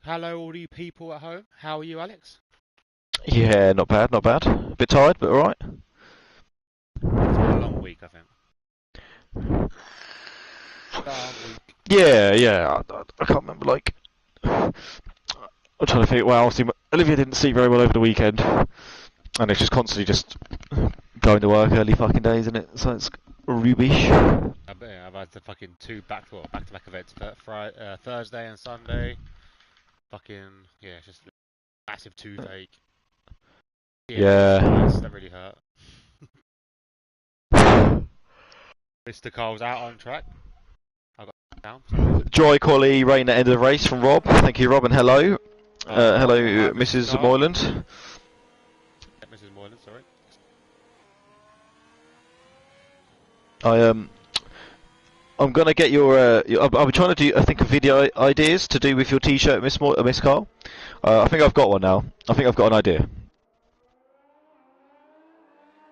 Hello, all you people at home. How are you, Alex? Yeah, not bad, not bad. A bit tired, but alright. It's been a long week, I think. Long week. Yeah. I can't remember, like. I'm trying to think. Well, obviously, Olivia didn't sleep very well over the weekend. And it's just constantly just going to work early fucking days, isn't it? So it's rubbish. I've had the fucking two back-to-back events, Thursday and Sunday. Fucking, yeah, it's just massive toothache. Yeah, Yeah. that really hurt. Mr. Cole's out on track. I got down for some reason. Joy quality rain at end of the race from Rob. Thank you, Rob, and hello. Hello, Hi, Mr. Mrs. Cole. Moyland. Yeah, Mrs. Moylan, sorry. I I'm gonna get I'll be trying to do, I think, video ideas to do with your T-shirt, Miss Carl. I think I've got one now. I think I've got an idea.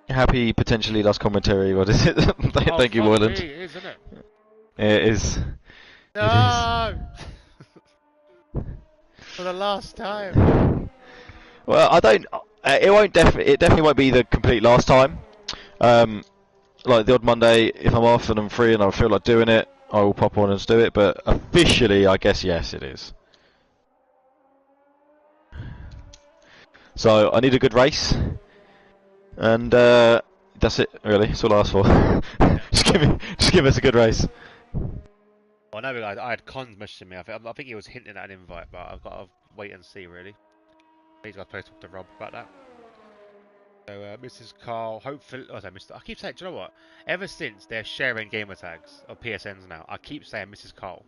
Happy potentially last commentary. What is it? Oh, Thank you, fuck me, Moyland. it is, isn't it? It is. It is. No! For the last time. Well, I don't. It won't. It definitely won't be the complete last time. Um, like the odd Monday, if I'm off and I'm free and I feel like doing it, I will pop on and do it. But officially, I guess yes, it is. So I need a good race, and that's it. Really, that's all I ask for. Yeah. Just give us a good race. Well, no, I had Cons messaging me. I think he was hinting at an invite, but I've got to wait and see, really. He's got to talk to Rob about that. So, Mrs. Carl, hopefully... Oh, sorry, Mr. I keep saying... Do you know what? Ever since they're sharing gamer tags, or PSNs now, I keep saying Mrs. Carl.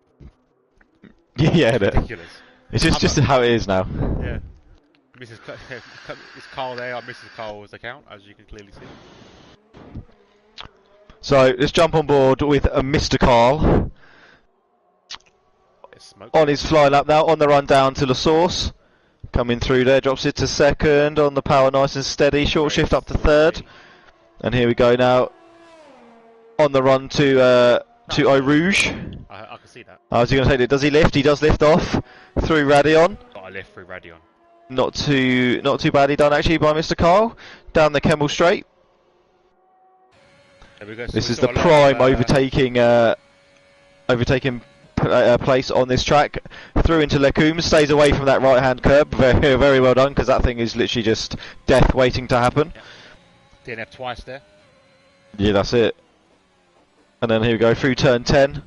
Yeah, It's ridiculous. it's just how it is now. Yeah. Mrs. Is Carl there on Mrs. Carl's account, as you can clearly see. So let's jump on board with Mr. Carl on his fly lap now, on the run down to the source. Coming through there, drops it to second, on the power nice and steady, short shift up to third. And here we go now, on the run to Eau Rouge. I can see that. I was going to say, does he lift? He does lift off through Radion. Got a lift through Radion. Not too badly done actually by Mr. Carl. Down the Kemmel Straight. There we go. So This is the prime overtaking place on this track. Through into Lecombe, stays away from that right-hand curb. Very, very well done, because that thing is literally just death waiting to happen. Yeah. DNF twice there. Yeah, that's it. And then here we go through turn 10.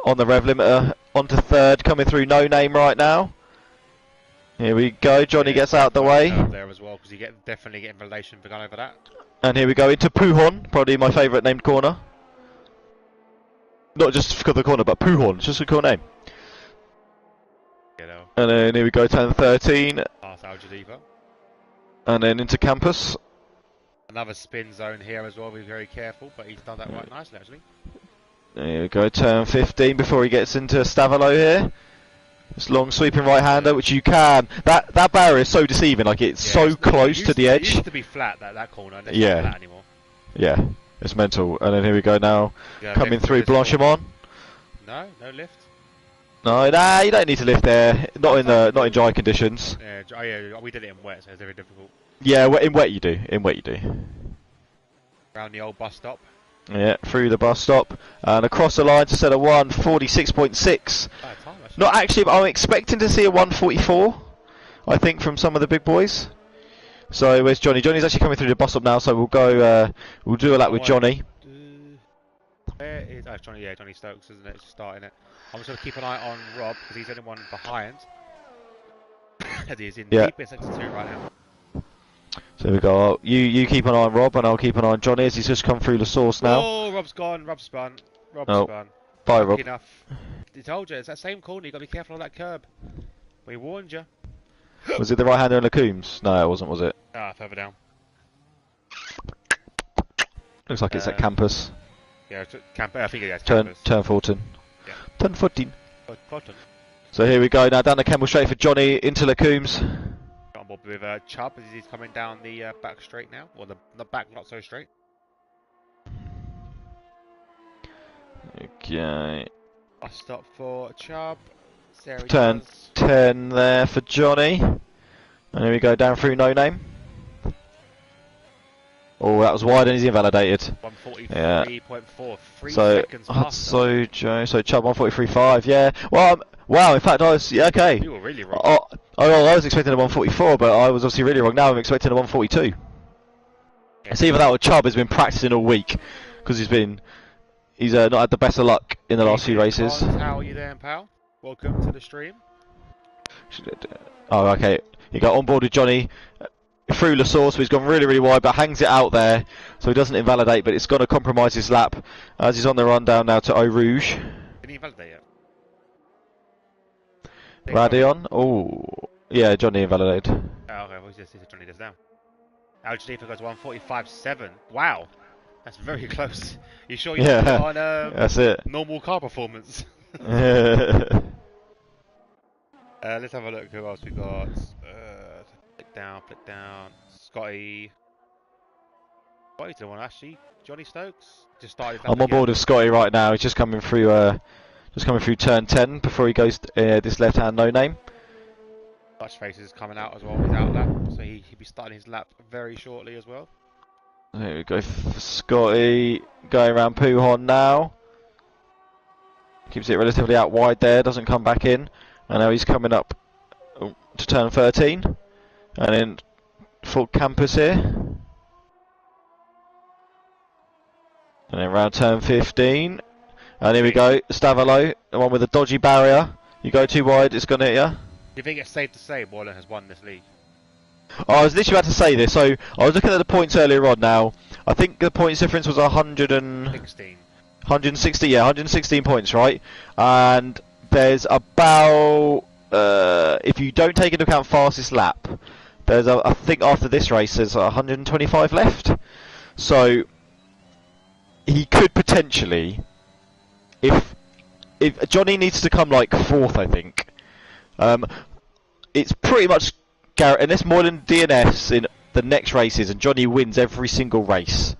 On the rev limiter, onto third, coming through No Name right now. Here we go. Johnny gets out the way. There as well, because you definitely get in relation for going over that. And here we go into Puhon, probably my favourite named corner. Not just for the corner, but Puhon, it's just a cool name. You know. And then here we go, turn 13. Past Al-Jadifa. And then into Campus. Another spin zone here as well, be very careful, but he's done that quite nicely actually. There we go, turn 15 before he gets into Stavalo here. This long sweeping right-hander, which you can. That barrier is so deceiving, like it's so close to the edge. It used to be flat, that corner, and it's not flat anymore. Yeah, it's mental. And then here we go now, coming through Blanchimont. No lift. No, nah, you don't need to lift there. Not in dry conditions. Yeah, we did it in wet, so it's very difficult. Yeah, in wet you do. In wet you do. Around the old bus stop. Yeah, through the bus stop and across the line to set a 1:46.6. Not actually, but I'm expecting to see a 1:44. I think from some of the big boys. So where's Johnny? Johnny's actually coming through the bus stop now, so we'll go. We'll do a lap with Johnny. Where is Johnny? Yeah, Johnny Stokes, isn't it? It's starting it. I'm just going to keep an eye on Rob because he's the only one behind. As he's in deep in sector 2 right now. So we go. You keep an eye on Rob, and I'll keep an eye on Johnny as he's just come through the source now. Oh, Rob's gone. Rob's spun. Bye, Rob. Enough. I told you, it's that same corner. You got to be careful on that curb. We warned you. Was it the right hander in Lecoombs? No, it wasn't. Was it? Ah, further down. Looks like it's at Campus. Yeah, I think it's Campus. Turn 14. Yeah. Turn 14. 14. So here we go now down the Kemmel Straight for Johnny into Lecoombs. Got on board with Chubb as he's coming down the back straight now, or the back not so straight. Okay. Bus stop for Chubb. There he Turn does. 10 there for Johnny. And here we go down through No Name. Oh, that was wide and he's invalidated. 143.4, 3 so, seconds faster. So Chubb 143.5, yeah. Well, wow, in fact, I was, yeah, okay. You were really wrong. I was expecting a 144, but I was obviously really wrong. Now I'm expecting a 142. Yeah. It's either that or Chubb has been practicing all week, because he's not had the best of luck in the last few races. How are you there, pal? Welcome to the stream. Oh, okay. You got on board with Johnny through La Source, so he's gone really, really wide, but hangs it out there, so he doesn't invalidate, but it's going to compromise his lap as he's on the run down now to Eau Rouge. Did he invalidate yet? Radion? Oh, yeah, Johnny invalidated. Oh, okay, well, Johnny does now. Al Jalifa goes 145.7. Wow, that's very close. You sure you're not on that's it. Normal car performance? Let's have a look. Who else we got? Flick down. Scotty's the one actually. Johnny Stokes just started. I'm on board with Scotty right now. He's just coming through turn 10 before he goes this left-hand No Name. Dutch Face is coming out as well. His out lap, so he'll be starting his lap very shortly as well. There we go for Scotty going around Puhon now. Keeps it relatively out wide there. Doesn't come back in, and now he's coming up to turn 13, and then full campus here. And then round turn 15. And here we go, Stavalo, the one with the dodgy barrier. You go too wide, it's going to hit you. Do you think it's safe to say Moylan has won this league? Oh, I was literally about to say this. So I was looking at the points earlier on now. I think the points difference was 116, 116 points, right? And there's about, if you don't take into account fastest lap, there's I think after this race there's 125 left. So he could potentially, if Johnny needs to come like fourth, I think. It's pretty much unless Moylan DNFs in the next races and Johnny wins every single race,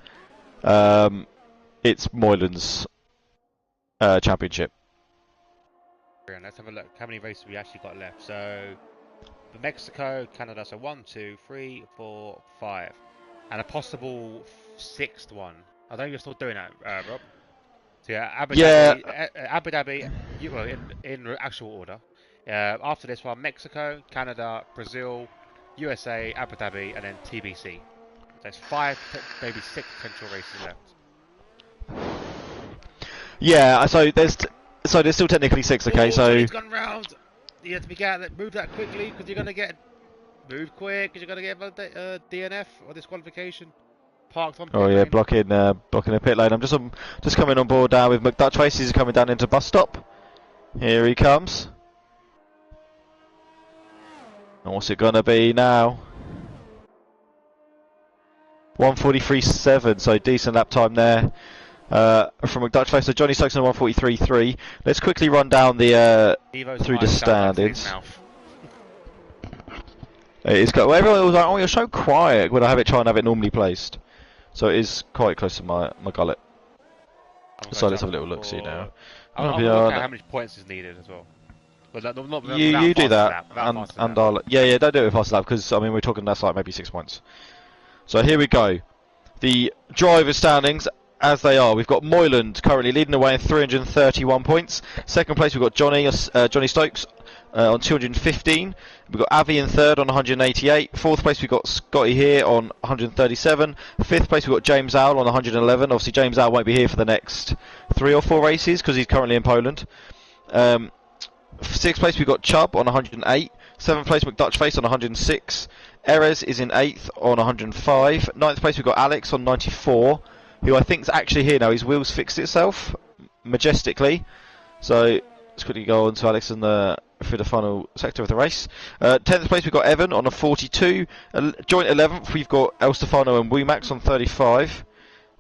it's Moylan's championship. Let's have a look. How many races we actually got left? So for Mexico, Canada, so 1, 2, 3, 4, 5, and a possible sixth one. I don't think you're still doing that, Rob. So yeah, Abu Dhabi, well, in actual order. After this one, Mexico, Canada, Brazil, USA, Abu Dhabi, and then TBC. So it's 5, maybe 6 potential races left. Yeah, so there's still technically 6. Okay, so he's gone round. You have to be move that quickly because you're gonna get quick because you're gonna get DNF or disqualification. Parked on pit lane. blocking a pit lane. I'm just coming on board now with McDutch Races. He's coming down into bus stop. Here he comes. And what's it gonna be now? 143.7, so decent lap time there from McDutch Face. So Johnny Stokes on 143.3. Let's quickly run down the through the standings. Well, everyone was like, "Oh, you're so quiet." When I have it normally placed, so it is quite close to my gullet. So let's have a little look see now. I'll look at how many points is needed as well. But you do that, and don't do it with fast lap because I mean we're talking that's like maybe 6 points. So here we go. The driver standings as they are. We've got Moyland currently leading the way in 331 points. Second place we've got Johnny Stokes on 215. We've got Avi in third on 188. Fourth place we've got Scotty here on 137. Fifth place we've got James Owl on 111. Obviously James Owl won't be here for the next 3 or 4 races because he's currently in Poland. Sixth place we've got Chubb on 108. Seventh place McDutch Face on 106. Erez is in 8th on 105. Ninth place we've got Alex on 94, who I think is actually here now. His wheels fixed itself majestically. So let's quickly go on to Alex through the final sector of the race. 10th place we've got Evan on a 42. Joint 11th we've got El Stefano and Wumax on 35.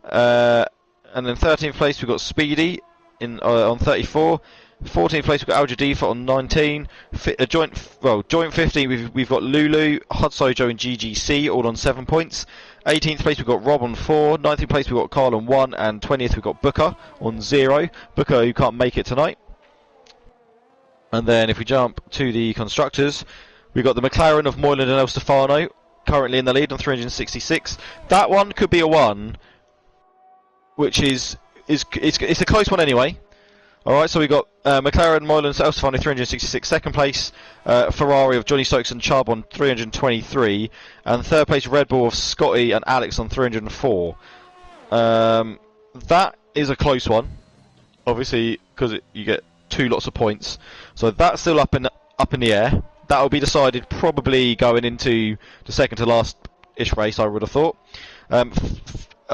And then 13th place we've got Speedy on 34. 14th place we've got Al Jadifa on 19. Joint 15 we've got Lulu, Hudsojo and GGC all on 7 points. 18th place we've got Rob on 4. 19th place we've got Carl on 1. And 20th we've got Booker on 0. Booker who can't make it tonight. And then if we jump to the constructors, we've got the McLaren of Moyland and El Stefano currently in the lead on 366. That one could be a 1, which is it's a close one anyway. Alright, so we've got McLaren, Moylan, El Stefano 366, second place Ferrari of Johnny Stokes and Chubb on 323, and third place Red Bull of Scotty and Alex on 304. That is a close one, obviously, because you get 2 lots of points, so that's still up in the air. That will be decided probably going into the second to last-ish race, I would have thought.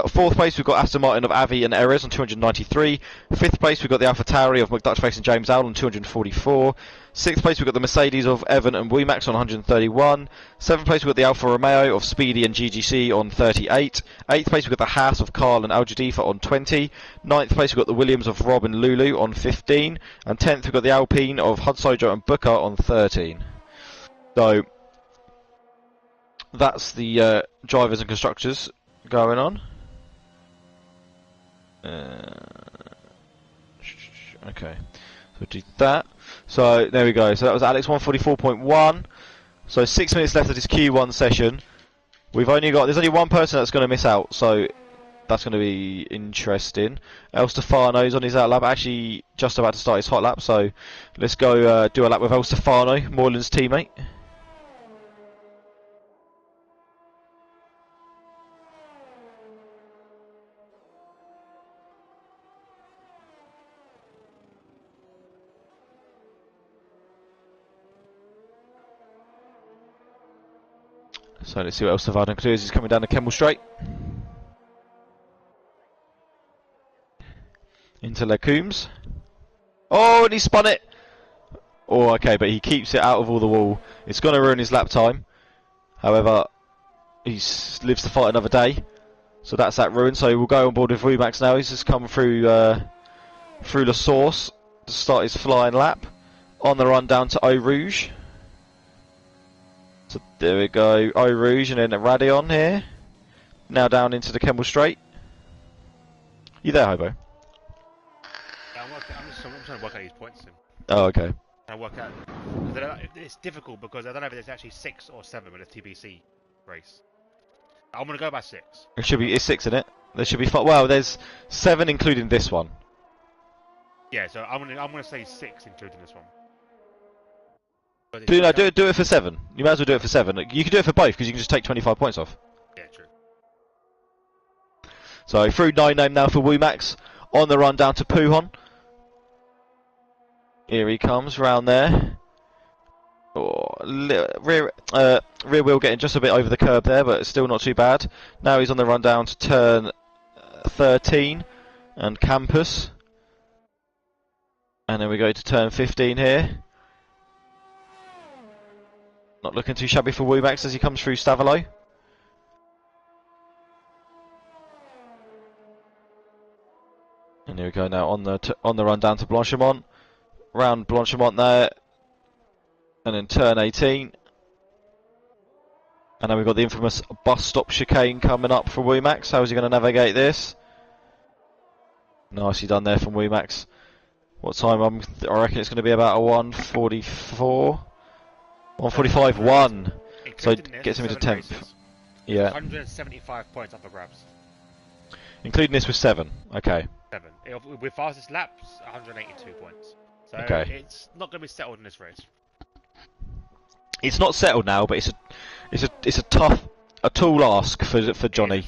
Fourth place we've got Aston Martin of Avi and Erez on 293. Fifth place we've got the Alpha Tauri of McDutchface and James Owl on 244. Sixth place we've got the Mercedes of Evan and Weemax on 131. Seventh place we've got the Alfa Romeo of Speedy and GGC on 38. Eighth place we've got the Haas of Carl and Al Jadifa on 20. Ninth place we've got the Williams of Rob and Lulu on 15. And 10th we've got the Alpine of Hudsojo and Booker on 13. So that's the drivers and constructors going on. Okay, so we do that. So there we go. So that was Alex 144.1. So 6 minutes left of this Q1 session. There's only one person that's going to miss out. So that's going to be interesting. El Stefano's on his out lap. Actually, just about to start his hot lap. So let's go do a lap with El Stefano, Moreland's teammate. So let's see what else Stefano can do as he's coming down the Kemmel Straight. Into Lecombs. Oh, and he spun it! Oh, okay, but he keeps it out of all the wall. It's going to ruin his lap time. However, he lives to fight another day. So that's that ruin. So we'll go on board with Remax now. He's just come through La Source to start his flying lap. On the run down to Eau Rouge. So there we go, Eau Rouge and then a Radion here. Now down into the Kemmel Straight. You there, Hobo? Yeah, I'm trying to work out these points. Oh, okay. I work out. It's difficult because I don't know if it's actually 6 or 7 with a TBC race. I'm gonna go by 6. It's 6 in it. There should be 5. Well, there's 7 including this one. Yeah, so I'm gonna say 6 including this one. Do it for 7. You might as well do it for 7. You can do it for both because you can just take 25 points off. Yeah, true. So through 9 name now for Woomax. On the run down to Puhon. Here he comes round there. Oh, rear wheel getting just a bit over the curb there, but still not too bad. Now he's on the run down to turn 13 and Campus. And then we go to turn 15 here. Not looking too shabby for Woomax as he comes through Stavalo. And here we go now on the run down to Blanchimont. Round Blanchimont there. And then turn 18. And then we've got the infamous bus stop chicane coming up for Woomax. How is he going to navigate this? Nicely done there from Woomax. What time? I reckon it's going to be about a 1:44. 1:45, 1. So it gets him into 10th. Yeah. 175 points up for grabs. Including this with 7. Okay. 7. With fastest laps, 182 points. So okay. It's not going to be settled in this race. It's not settled now, but it's a tall ask for Johnny.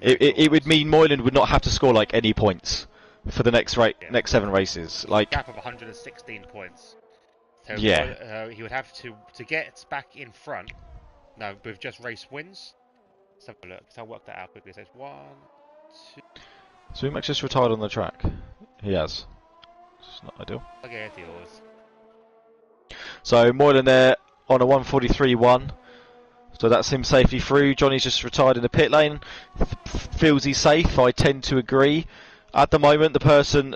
It would mean Moyland would not have to score like any points for the next 7 races. Like gap of 116 points. So yeah. He would have to get back in front. No, with just race wins. Let's have a look. So I'll work that out quickly. So it's 1, 2. So Max just retired on the track. He has. It's not ideal. Okay, it yours. So Moylan there on a 1:43.1. So that's him safely through. Johnny's just retired in the pit lane. Feels he's safe. I tend to agree. At the moment, the person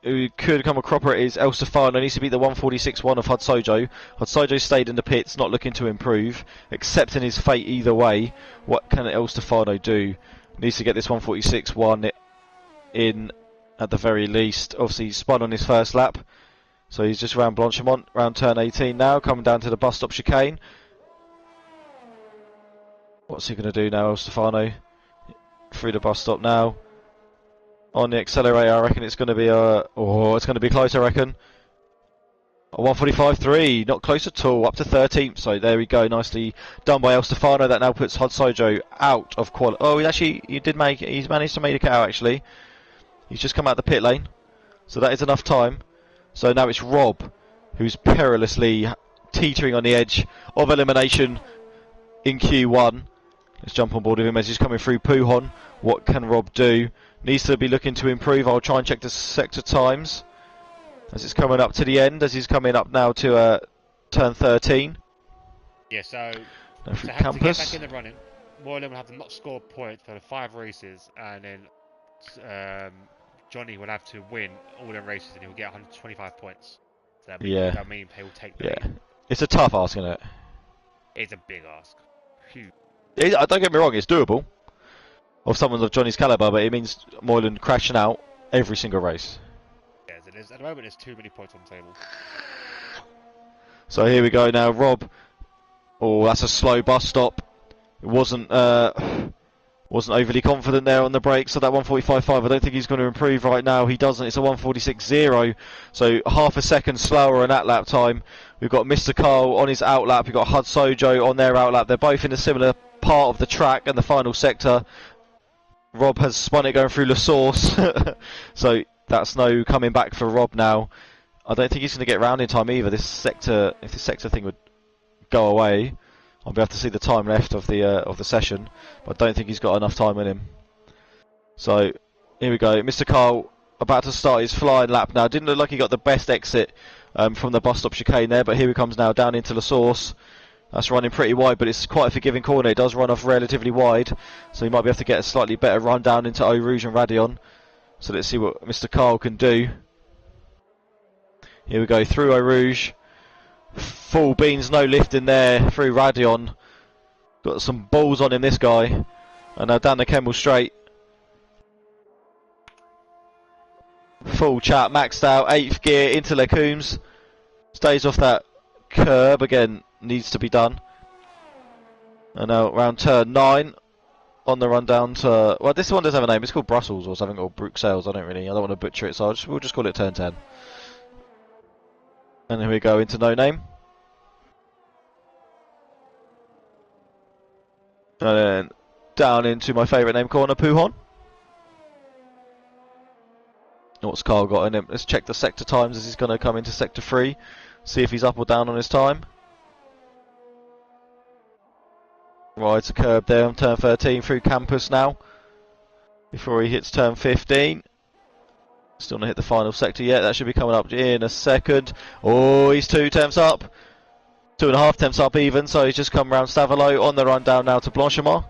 who could come a cropper is El Stefano. Needs to beat the 1:46.1 of Hudsojo. Hudsojo stayed in the pits, not looking to improve, accepting his fate either way. What can El Stefano do? Needs to get this 1:46.1 in at the very least. Obviously, he spun on his first lap. So he's just around Blanchimont, around turn 18 now, coming down to the bus stop chicane. What's he going to do now, El Stefano? Through the bus stop now. On the accelerator, I reckon it's going to be it's going to be close, I reckon. A 145.3, not close at all, up to 13th. So there we go, nicely done by El Stefano. That now puts Hod Sojo out of quality. Oh, he's managed to make it out actually. He's just come out the pit lane, so that is enough time. So now it's Rob, who's perilously teetering on the edge of elimination in Q1. Let's jump on board with him as he's coming through Puhon. What can Rob do? Needs to be looking to improve. I'll try and check the sector times as it's coming up to the end, as he's coming up now to turn 13. Yeah, so to get Campus. back in the running, Moylan will have to not score points for the 5 races, and then Johnny will have to win all them races and he'll get 125 points. So that means he will take the lead. It's a tough ask, isn't it? It's a big ask. Huge. Don't get me wrong, it's doable of someone of Johnny's calibre, but it means Moylan crashing out every single race. Yes, it is. At the moment, there's too many points on the table. So here we go now, Rob. Oh, that's a slow bus stop. It wasn't overly confident there on the brakes, so that 145.5, I don't think he's going to improve right now. He doesn't. It's a 146.0, so half a second slower on that lap time. We've got Mr. Carl on his outlap. We've got Hud Sojo on their outlap. They're both in a similar part of the track and the final sector. Rob has spun it going through La Source, so that's no coming back for Rob now. I don't think he's going to get round in time either. If this sector thing would go away, I'll be able to see the time left of the session, but I don't think he's got enough time in him. So here we go, Mr. Carl about to start his flying lap now. Didn't look like he got the best exit from the bus stop chicane there, but here he comes now down into La Source. That's running pretty wide, but it's quite a forgiving corner. It does run off relatively wide, so he might be able to get a slightly better run down into Eau Rouge and Radion. So let's see what Mr. Carl can do. Here we go, through Eau Rouge. Full beans, no lifting there through Radion. Got some balls on him, this guy. And now down the Kemmel Straight. Full chat, maxed out, 8th gear into Lecombs. Stays off that curb again, needs to be done. And now round turn 9 on the run down to, well, this one does have a name. It's called Brussels or something, or Bruxelles. I don't want to butcher it, so we'll just call it turn 10. And here we go into no name. And then down into my favourite name corner, Puhon. What's Carl got in him? Let's check the sector times as he's going to come into sector 3. See if he's up or down on his time. Rides a curb there on turn 13 through Campus now. Before he hits turn 15. Still not hit the final sector yet. That should be coming up in a second. Oh, he's 2 temps up. 2.5 temps up even. So he's just come round Stavelot on the run down now to Blanchimont.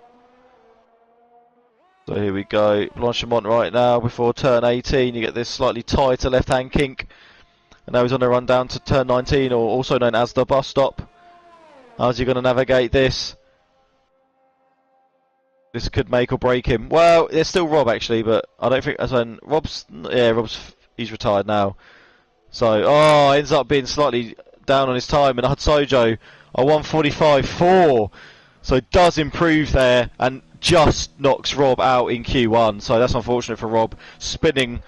So here we go. Blanchimont right now before turn 18. You get this slightly tighter left-hand kink. And now he's on the run down to turn 19, or also known as the bus stop. How's he going to navigate this? This could make or break him. Well, there's still Rob actually, but I don't think. He's retired now. So, ends up being slightly down on his time, and Hud Sojo a 145.4. So does improve there, and just knocks Rob out in Q1. So that's unfortunate for Rob, spinning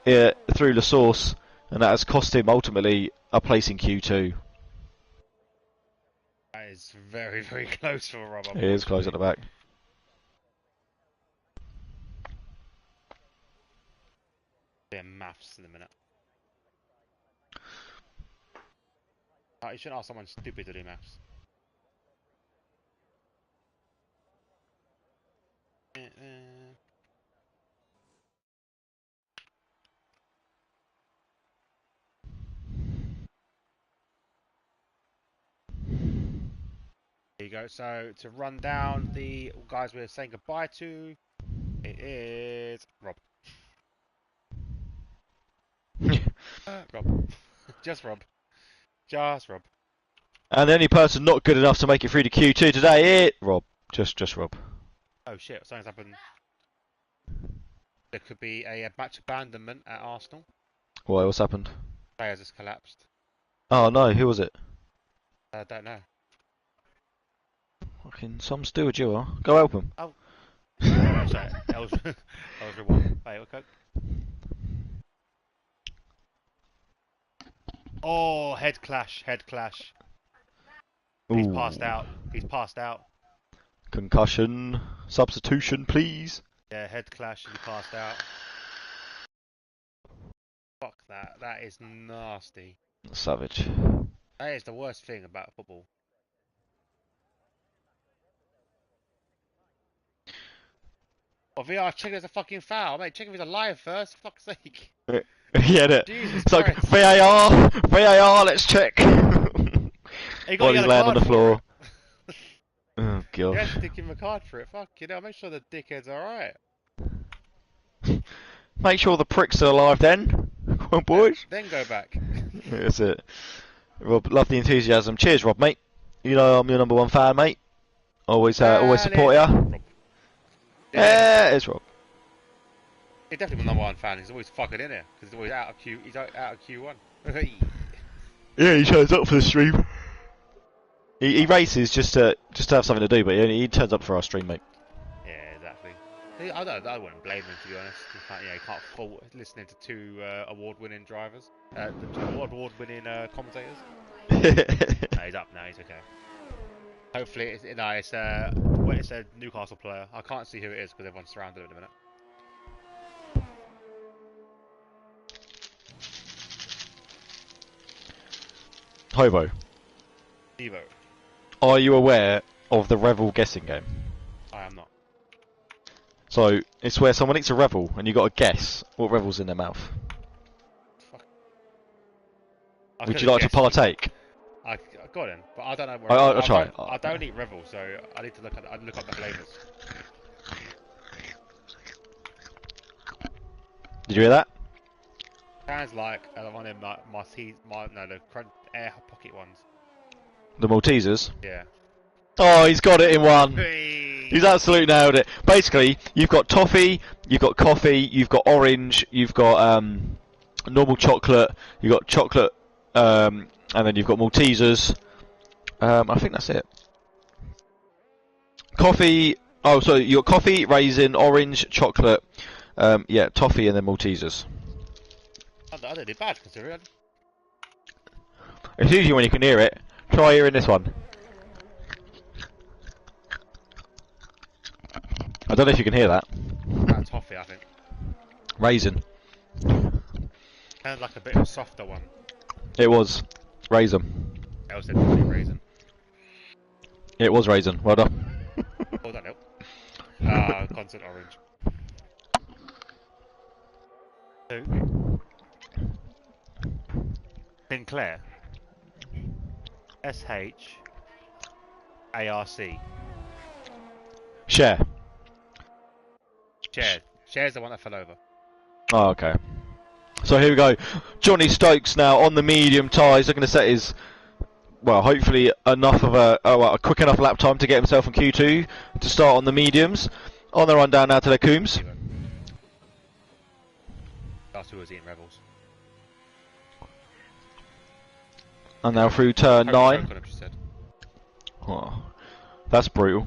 through La Source, and that has cost him ultimately a place in Q2. That is very, very close for Rob. It is close at the back. Yeah, maths in a minute. You shouldn't ask someone stupid to do maths. There you go. So to run down the guys we're saying goodbye to, it is Rob. Rob. Just Rob. Just Rob. And the only person not good enough to make it through to Q2 today, Rob. Just Rob. Oh shit, something's happened. There could be a match abandonment at Arsenal. Why, what's happened? Players just collapsed. Oh no, who was it? I don't know. Fucking some steward you are. Go help him. Oh. Sorry, Elsa won. Wait, okay. Oh, head clash, head clash. He's Ooh. passed out. He's passed out. Concussion. Substitution, please. Yeah, head clash and he passed out. Fuck that. That is nasty. Savage. That is the worst thing about football. Oh, VR, check if there's a fucking foul. Mate, check if he's alive first, for fuck's sake. Yeah, Jesus it's like Christ. VAR, let's check. He got While he's laying on the floor. Oh You god. had to give him a card for it. Fuck, you know, make sure the dickhead's alright. Make sure the pricks are alive then. Come on, boys. Then go back. That's it. Rob, love the enthusiasm. Cheers, Rob, mate. You know I'm your #1 fan, mate. Always support ya. Yeah, it's Rob. He's definitely my #1 fan. He's always fucking in here because he's always out of Q. He's out of Q1. Yeah, he shows up for the stream. He races just to have something to do, but he turns up for our stream, mate. Yeah, exactly. I wouldn't blame him, to be honest. You can't fault listening to two award-winning drivers, two award-winning commentators. No, he's up now. He's okay. Hopefully, it's a Newcastle player. I can't see who it is because everyone's surrounded him at the minute. Hobo, Evo. are you aware of the Revel guessing game? I am not. So it's where someone eats a Revel and you got to guess what Revel's in their mouth. Fuck. Would you like to partake? I got in, but I don't know where. I'll try. I don't eat Revel, so I need to look up the flavours. Did you hear that? Sounds like one of them the crunch air pocket ones. The Maltesers. Yeah. Oh, he's got it in one. Hey. He's absolutely nailed it. Basically, you've got toffee, you've got coffee, you've got orange, you've got normal chocolate, you've got chocolate, and then you've got Maltesers. I think that's it. Coffee. Oh, sorry. You got coffee, raisin, orange, chocolate. Yeah, toffee, and then Maltesers. I don't do bad considering. It's usually when you can hear it. Try hearing this one. I don't know if you can hear that. That's toffee, I think. Raisin. Sounds like a bit of a softer one. It was raisin. Else said probably raisin. It was raisin. Well done. Oh, that helped. Constant orange. Who? Sinclair. SHARC. Share. Share's the one that fell over. Oh, okay. So here we go. Johnny Stokes now on the medium tyres. Looking to set his, well, hopefully enough of a quick enough lap time to get himself in Q2 to start on the mediums. On the run down now to the Coombs. That's who was eating Rebels. And now through turn 9. Oh, that's brutal.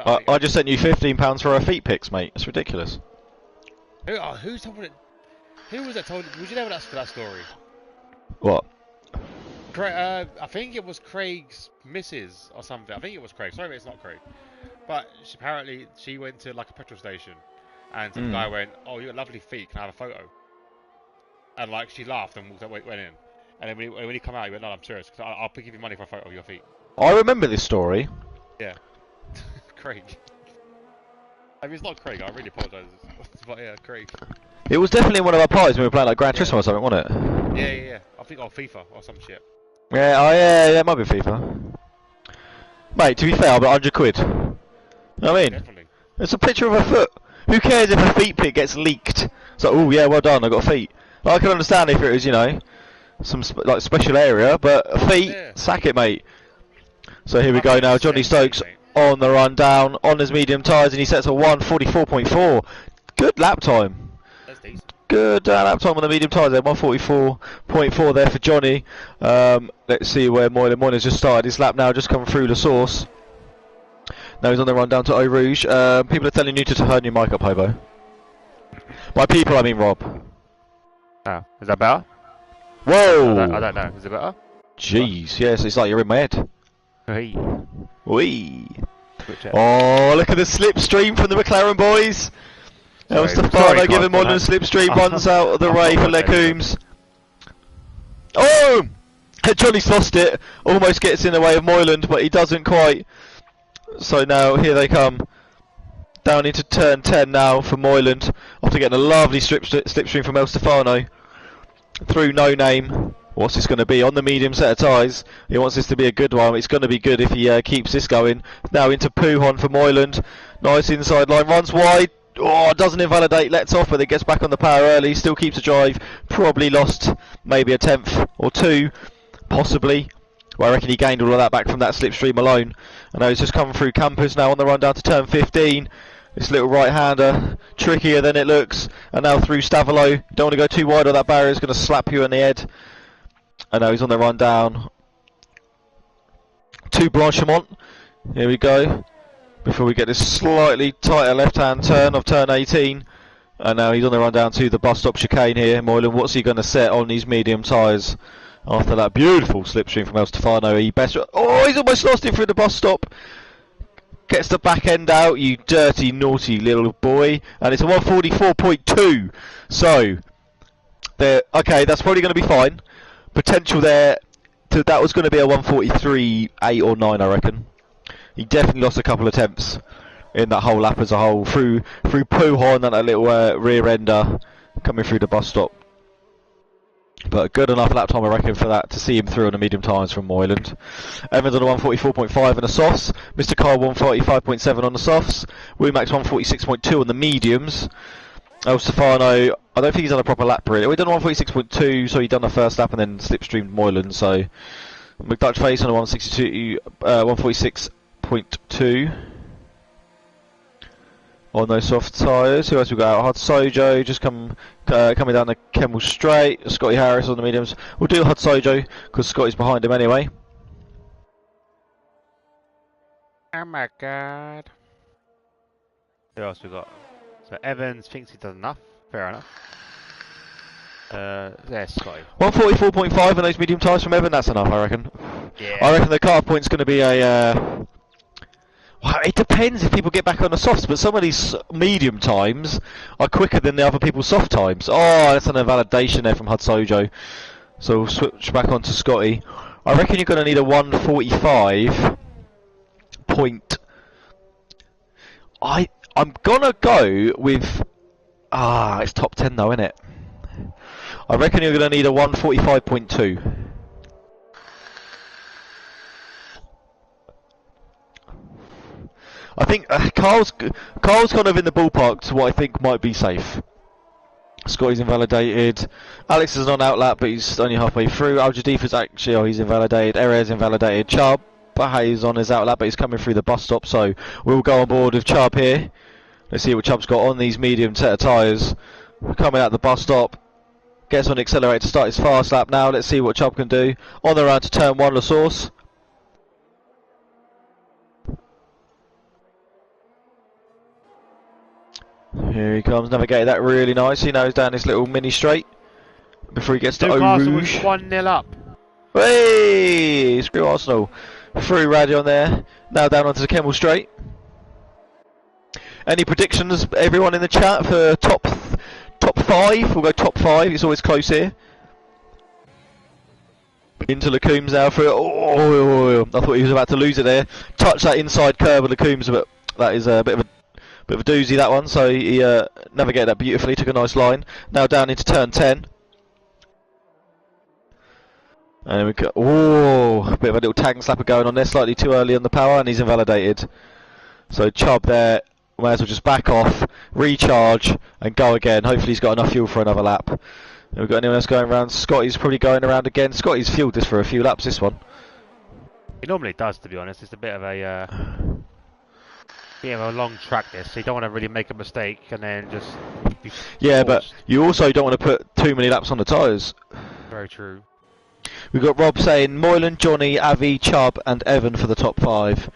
I just sent you £15 for our feet picks, mate. It's ridiculous. Who told it? Who was that told? Would you know that's for that story? What? I think it was Craig's missus or something. I think it was Craig. Sorry, it's not Craig. But apparently she went to like a petrol station, and some guy went, "Oh, you got lovely feet. Can I have a photo?" And like she laughed and went in. And then when he come out, he went, "No, I'm serious. I'll give you money for a photo of your feet." I remember this story. Yeah. Craig. I mean, it's not Craig. I really apologise. But yeah, Craig. It was definitely one of our parties when we were playing like Gran Turismo or something, wasn't it? Yeah. I think on FIFA or some shit. Yeah, yeah, it might be FIFA. Mate, to be fair, I'll be 100 quid. You know what I mean? Definitely. It's a picture of a foot. Who cares if a feet pic gets leaked? It's like, oh yeah, well done, I got feet. Like, I can understand if it was, you know, some like special area, but feet, sack it, mate. So here we go now, Johnny Stokes on the run down on his medium tyres, and he sets a 1:44.4. Good lap time. That's decent. good lap time on the medium tyres there, 144.4 there for Johnny. Let's see where Moylan's just started his lap now, just come through the source. Now he's on the run down to Eau Rouge. People are telling you to turn your mic up, Hobo. By people, I mean Rob. Oh, is that better? Whoa! I don't know. Is it better? Jeez, yes, it's like you're in my head. Hey. Whee! Oh, look at the slipstream from the McLaren boys! El Stefano giving Moylan slipstream, runs out of the way for Lecoombs. Oh! Johnny's lost it, almost gets in the way of Moylan, but he doesn't quite. So now, here they come. Down into turn 10 now for Moylan, after getting a lovely slipstream from El Stefano. Through No Name. What's this going to be? On the medium set of tyres. He wants this to be a good one. It's going to be good if he keeps this going. Now into Puhon for Moylan. Nice inside line. Runs wide. Oh, doesn't invalidate. Lets off, but it gets back on the power early. Still keeps a drive. Probably lost maybe a tenth or two. Possibly. Well, I reckon he gained all of that back from that slipstream alone. And now he's just come through Campus now on the run down to turn 15. This little right-hander, trickier than it looks. And now through Stavolo. Don't want to go too wide or that barrier is going to slap you in the head. And now he's on the run down to Blanchemont. Here we go. Before we get this slightly tighter left-hand turn of turn 18. And now he's on the run down to the bus stop chicane here. Moylan, what's he going to set on these medium tyres? After that beautiful slipstream from El Stefano, he's almost lost it through the bus stop. Gets the back end out, you dirty, naughty little boy. And it's a 144.2. So, okay, that's probably going to be fine. Potential there, that was going to be a 143.8 or 9, I reckon. He definitely lost a couple of attempts in that whole lap as a whole. Through Puhon and that little rear ender coming through the bus stop. But a good enough lap time, I reckon, for that to see him through on the medium tyres from Moylan. Evans on a 144.5 on the softs. Mr. Carl 145.7 on the softs. Womax 146.2 on the mediums. El Stefano, I don't think he's done a proper lap really. We've done 146.2, so he done the first lap and then slipstreamed Moylan. So McDutch Face on a 146.2 on those soft tyres. Who else we got? Hud Sojo just coming down the Kemmel straight. Scotty Harris on the mediums. We'll do Hud Sojo because Scotty's behind him anyway. Oh my god. Who else we got? So Evans thinks he does enough. Fair enough. There's Scotty. 144.5 on those medium tyres from Evan. That's enough, I reckon. Yeah. I reckon the cut-off point's going to be a. Well, it depends if people get back on the softs, but some of these medium times are quicker than the other people's soft times. Oh, that's an invalidation there from Hud Sojo. So we'll switch back on to Scotty. I reckon you're going to need a 145 point. I'm gonna go with it's top 10 though, isn't it? I reckon you're gonna need a 145.2. I think Carl's kind of in the ballpark to what I think might be safe. Scotty's invalidated. Alex is on outlap, but he's only halfway through. Al Jadifa's actually, he's invalidated. Erez invalidated. Chubb is on his outlap, but he's coming through the bus stop, so we'll go on board with Chubb here. Let's see what Chubb's got on these medium set of tyres. Coming out the bus stop. Gets on the accelerator to start his fast lap now. Let's see what Chubb can do. On the round to turn 1, La Source. Here he comes, navigated that really nice. He knows down this little mini straight before he gets to Eau Rouge. 1-0 up. Hey, screw Arsenal. Through Radion there. Now down onto the Kemmel straight. Any predictions, everyone in the chat, for top 5? We'll go top 5. It's always close here. Into Lecoombs now for I thought he was about to lose it there. Touch that inside curve of Lecoombs, but that is a bit of a doozy, that one. So he navigated that beautifully. Took a nice line. Now down into turn 10. And we got a bit of a little tag and slapper going on there. Slightly too early on the power, and he's invalidated. So Chubb there. May as well just back off, recharge, and go again. Hopefully he's got enough fuel for another lap. Have we got anyone else going around? Scotty's probably going around again. Scotty's fueled this for a few laps, this one. He normally does, to be honest. It's a bit of a long track, this. So you don't want to really make a mistake and then just Yeah, but you also don't want to put too many laps on the tyres. Very true. We've got Rob saying Moylan, Johnny, Avi, Chubb, and Evan for the top 5.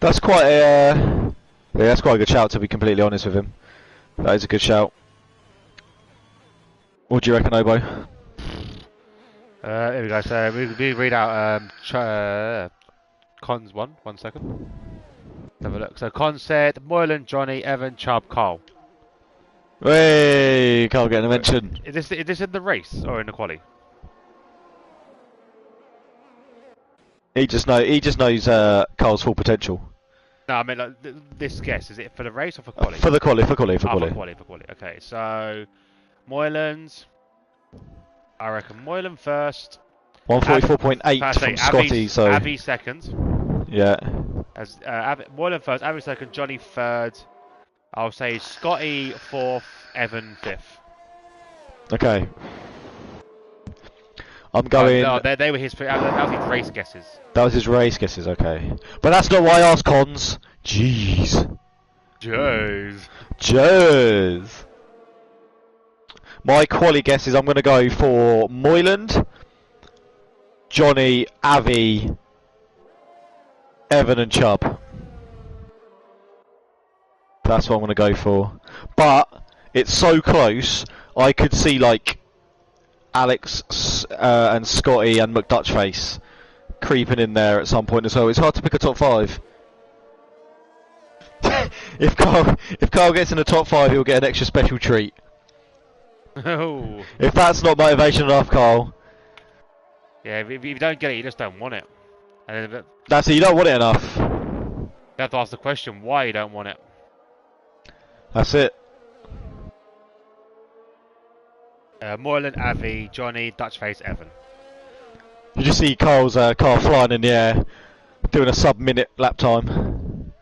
That's quite a yeah, that's quite a good shout, to be completely honest with him. That is a good shout. What do you reckon, Obo? Here we go. So we read out Con's one. 1 second. Let's have a look. So Con said Moylan, Johnny, Evan, Chubb, Carl. Hey, Carl getting a mention. Is this in the race or in the quali? He just knows Carl's full potential. No, I mean like, this guess, is it for the race or for quali? For quali. For quali. Okay, so Moylan's. I reckon Moylan first. 144.8 from Scotty. So Avi second. Yeah. As Moylan first, Avi second, Johnny third. I'll say Scotty fourth, Evan fifth. Okay. I'm going. No, they were that was his race guesses. That was his race guesses, okay. But that's not why I asked Cons. Jeez. My quali guesses, I'm going to go for Moyland, Johnny, Avi, Evan and Chubb. That's what I'm going to go for. But it's so close, I could see like Alex and Scotty and McDutchface creeping in there at some point as well. It's hard to pick a top 5. If Carl gets in the top 5, he'll get an extra special treat. Oh. If that's not motivation enough, Carl. Yeah, if you don't get it, you just don't want it. And That's it, you don't want it enough. You have to ask the question why you don't want it. That's it. Moylan, Avi, Johnny, Dutchface, Evan. You just see Carl's car flying in the air, doing a sub-minute lap time.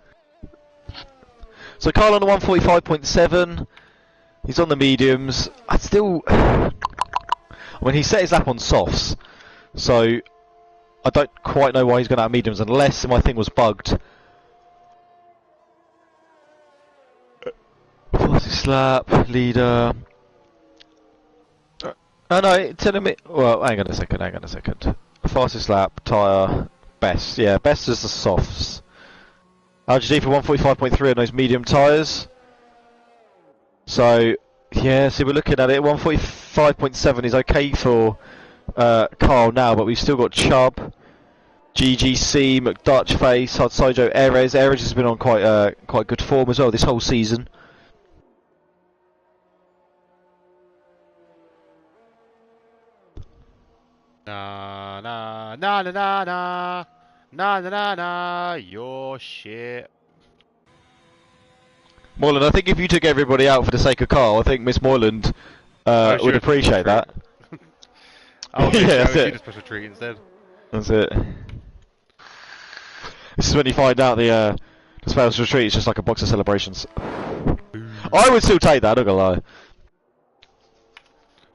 So Carl on the 145.7. He's on the mediums. He set his lap on softs, so I don't quite know why he's going to have mediums unless my thing was bugged. Fastest lap, leader. Oh no, telling me. Well, hang on a second. Fastest lap, tyre, best. Yeah, best is the softs. How'd you do for 145.3 on those medium tyres? So, yeah, see, we're looking at it. 145.7 is okay for Carl now, but we've still got Chubb, GGC, McDutchface, Hudsojo, Erez. Erez has been on quite good form as well this whole season. Na na na na na na na na na na. Your shit. Moyland, I think if you took everybody out for the sake of Carl, I think Miss Moyland would appreciate that. Oh, yeah, that's it. A special treat instead. That's it. This is when you find out the special treat is just like a box of celebrations. I would still take that, I'm not gonna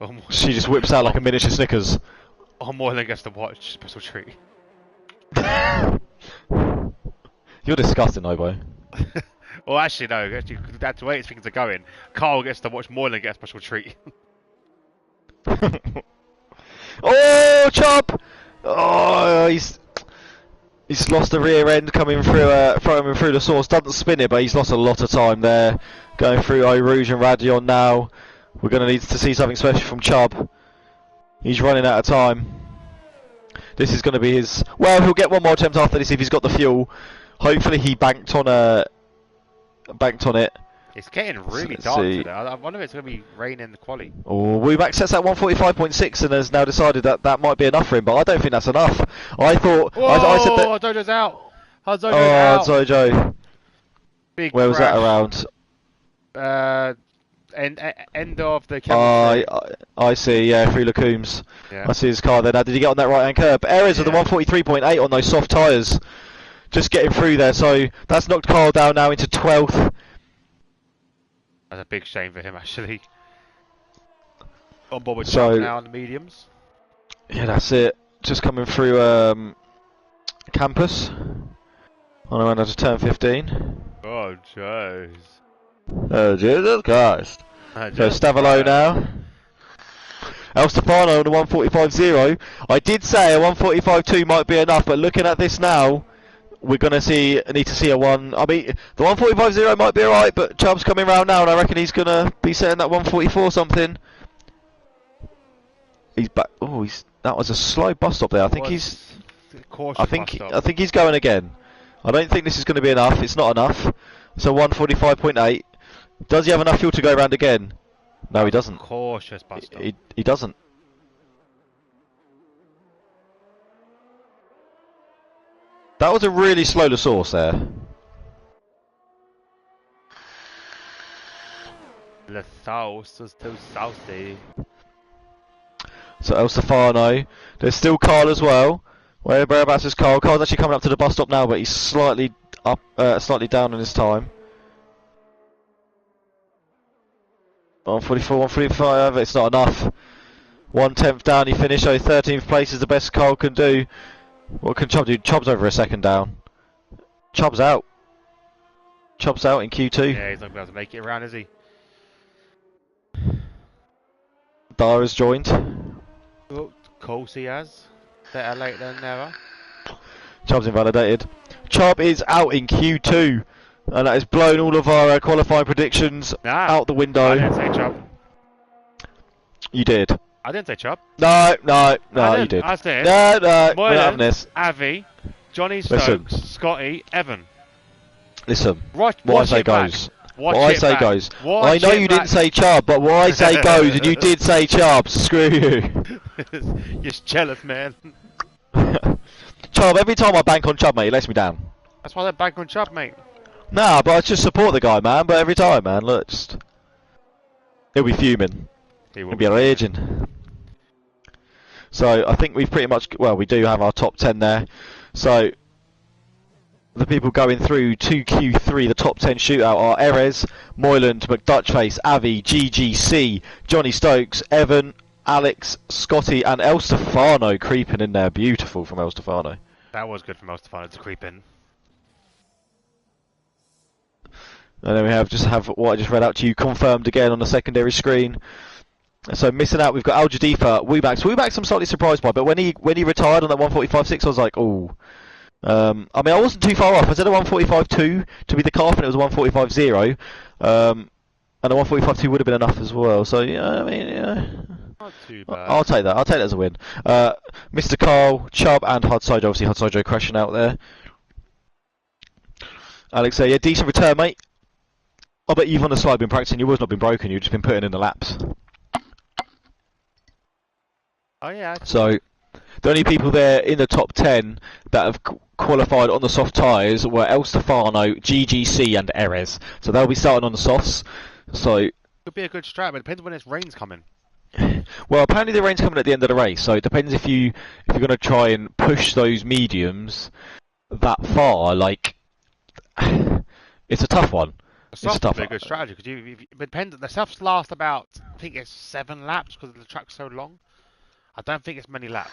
lie. She just whips out like a miniature Snickers. Oh, Moylan gets to watch special treat. You're disgusting, Obo. Well, actually, no. Actually, that's the way things are going. Carl gets to watch Moylan get a special treat. Oh, Chubb! Oh, he's lost the rear end coming through, throwing him through the source. Doesn't spin it, but he's lost a lot of time there. Going through Eau Rouge and Radion now. We're going to need to see something special from Chubb. He's running out of time. This is going to be his. Well, he'll get one more attempt after this if he's got the fuel. Hopefully, he banked on it. It's getting really dark today. I wonder if it's going to be raining in the quali. Oh, Wuback sets at 145.6 and has now decided that might be enough for him, but I don't think that's enough. I thought. Whoa, I said that. Hudsojo's out. Hudsojo's out. Hudsojo. Big Where was crash. that around? End of the camera. I see, yeah, through Lacoombs. Yeah. I see his car there. Now, did he get on that right hand curb? Errors with the 143.8 on those soft tyres. Just getting through there, so that's knocked Carl down now into 12th. That's a big shame for him, actually. On board with Chubb now on the mediums. Yeah, that's it. Just coming through campus. On around to turn 15. Oh, jeez. Oh, Jesus Christ. So Stavolo now. El Stefano on the 145.0. I did say a 145.2 might be enough, but looking at this now, we're gonna need to see a one. I mean, the 145.0 might be alright, but Chubb's coming round now, and I reckon he's gonna be setting that 144 something. He's back. Oh, that was a slow bus stop there. I think I think he's going again. I don't think this is going to be enough. It's not enough. So 145.8. Does he have enough fuel to go around again? No, he doesn't. Cautious bus stop. He doesn't. That was a really slow source there. The sauce was too saucy. So El Stefano. There's still Carl as well. Whereabouts is Carl? Carl's actually coming up to the bus stop now, but he's slightly up, slightly down in his time. 144, 145. It's not enough. 1/10 down. He finished. So 13th place is the best Carl can do. What can Chubb do? Chubb's over a second down. Chubb's out. Chubb's out in Q2. Yeah, he's not going to be able to make it around, is he? Dara's joined. Oh, of course he has. Better late than never. Chubb's invalidated. Chubb is out in Q2. And that has blown all of our qualifying predictions out the window. I didn't say Chubb. You did. I didn't say Chubb. No, you did. I said No, we're Moylan, not having this. Avi, Johnny Stokes, Scotty, Evan. Listen, What I say goes. What I say goes. I know you didn't say Chubb, but what I say goes, and you did say Chubb. Screw you. You're just jealous, man. Chubb, every time I bank on Chubb, mate, he lets me down. That's why they're back on Chubb, mate. Nah, but I just support the guy, man. But every time, man, look, he'll be fuming. He'll be raging. So I think we've pretty much, well, we do have our top 10 there. So the people going through to Q3, the top 10 shootout are Erez, Moyland, McDutchface, Avi, GGC, Johnny Stokes, Evan, Alex, Scotty, and El Stefano creeping in there. Beautiful from El Stefano. That was good from El Stefano to creep in. And then we have what I just read out to you confirmed again on the secondary screen. So missing out, we've got Al Jadifa, Weebacks. Weebacks I'm slightly surprised by, but when he retired on that 145.6, I was like, oh. I mean, I wasn't too far off. I said a 145.2 to be the calf, and it was a 145.0. And a 145.2 would have been enough as well. So yeah, I mean, yeah. Not too bad. I'll take that. I'll take that as a win. Mr. Carl, Chubb, and Hudsojo. Obviously, Hudsojo crashing out there. Alex, yeah, decent return, mate. I bet you've on the slide been practicing. Your wheel's not been broken. You've just been putting in the laps. Oh yeah. So the only people there in the top 10 that have qualified on the soft tyres were El Stefano, GGC, and Erez. So they'll be starting on the softs. So could be a good strat, but it depends when this rain's coming. Well, apparently the rain's coming at the end of the race, so it depends if you're going to try and push those mediums that far. Like, it's a tough one. The softs would be a good strategy because it depends. The softs last about, I think it's 7 laps because the track's so long. I don't think it's many laps.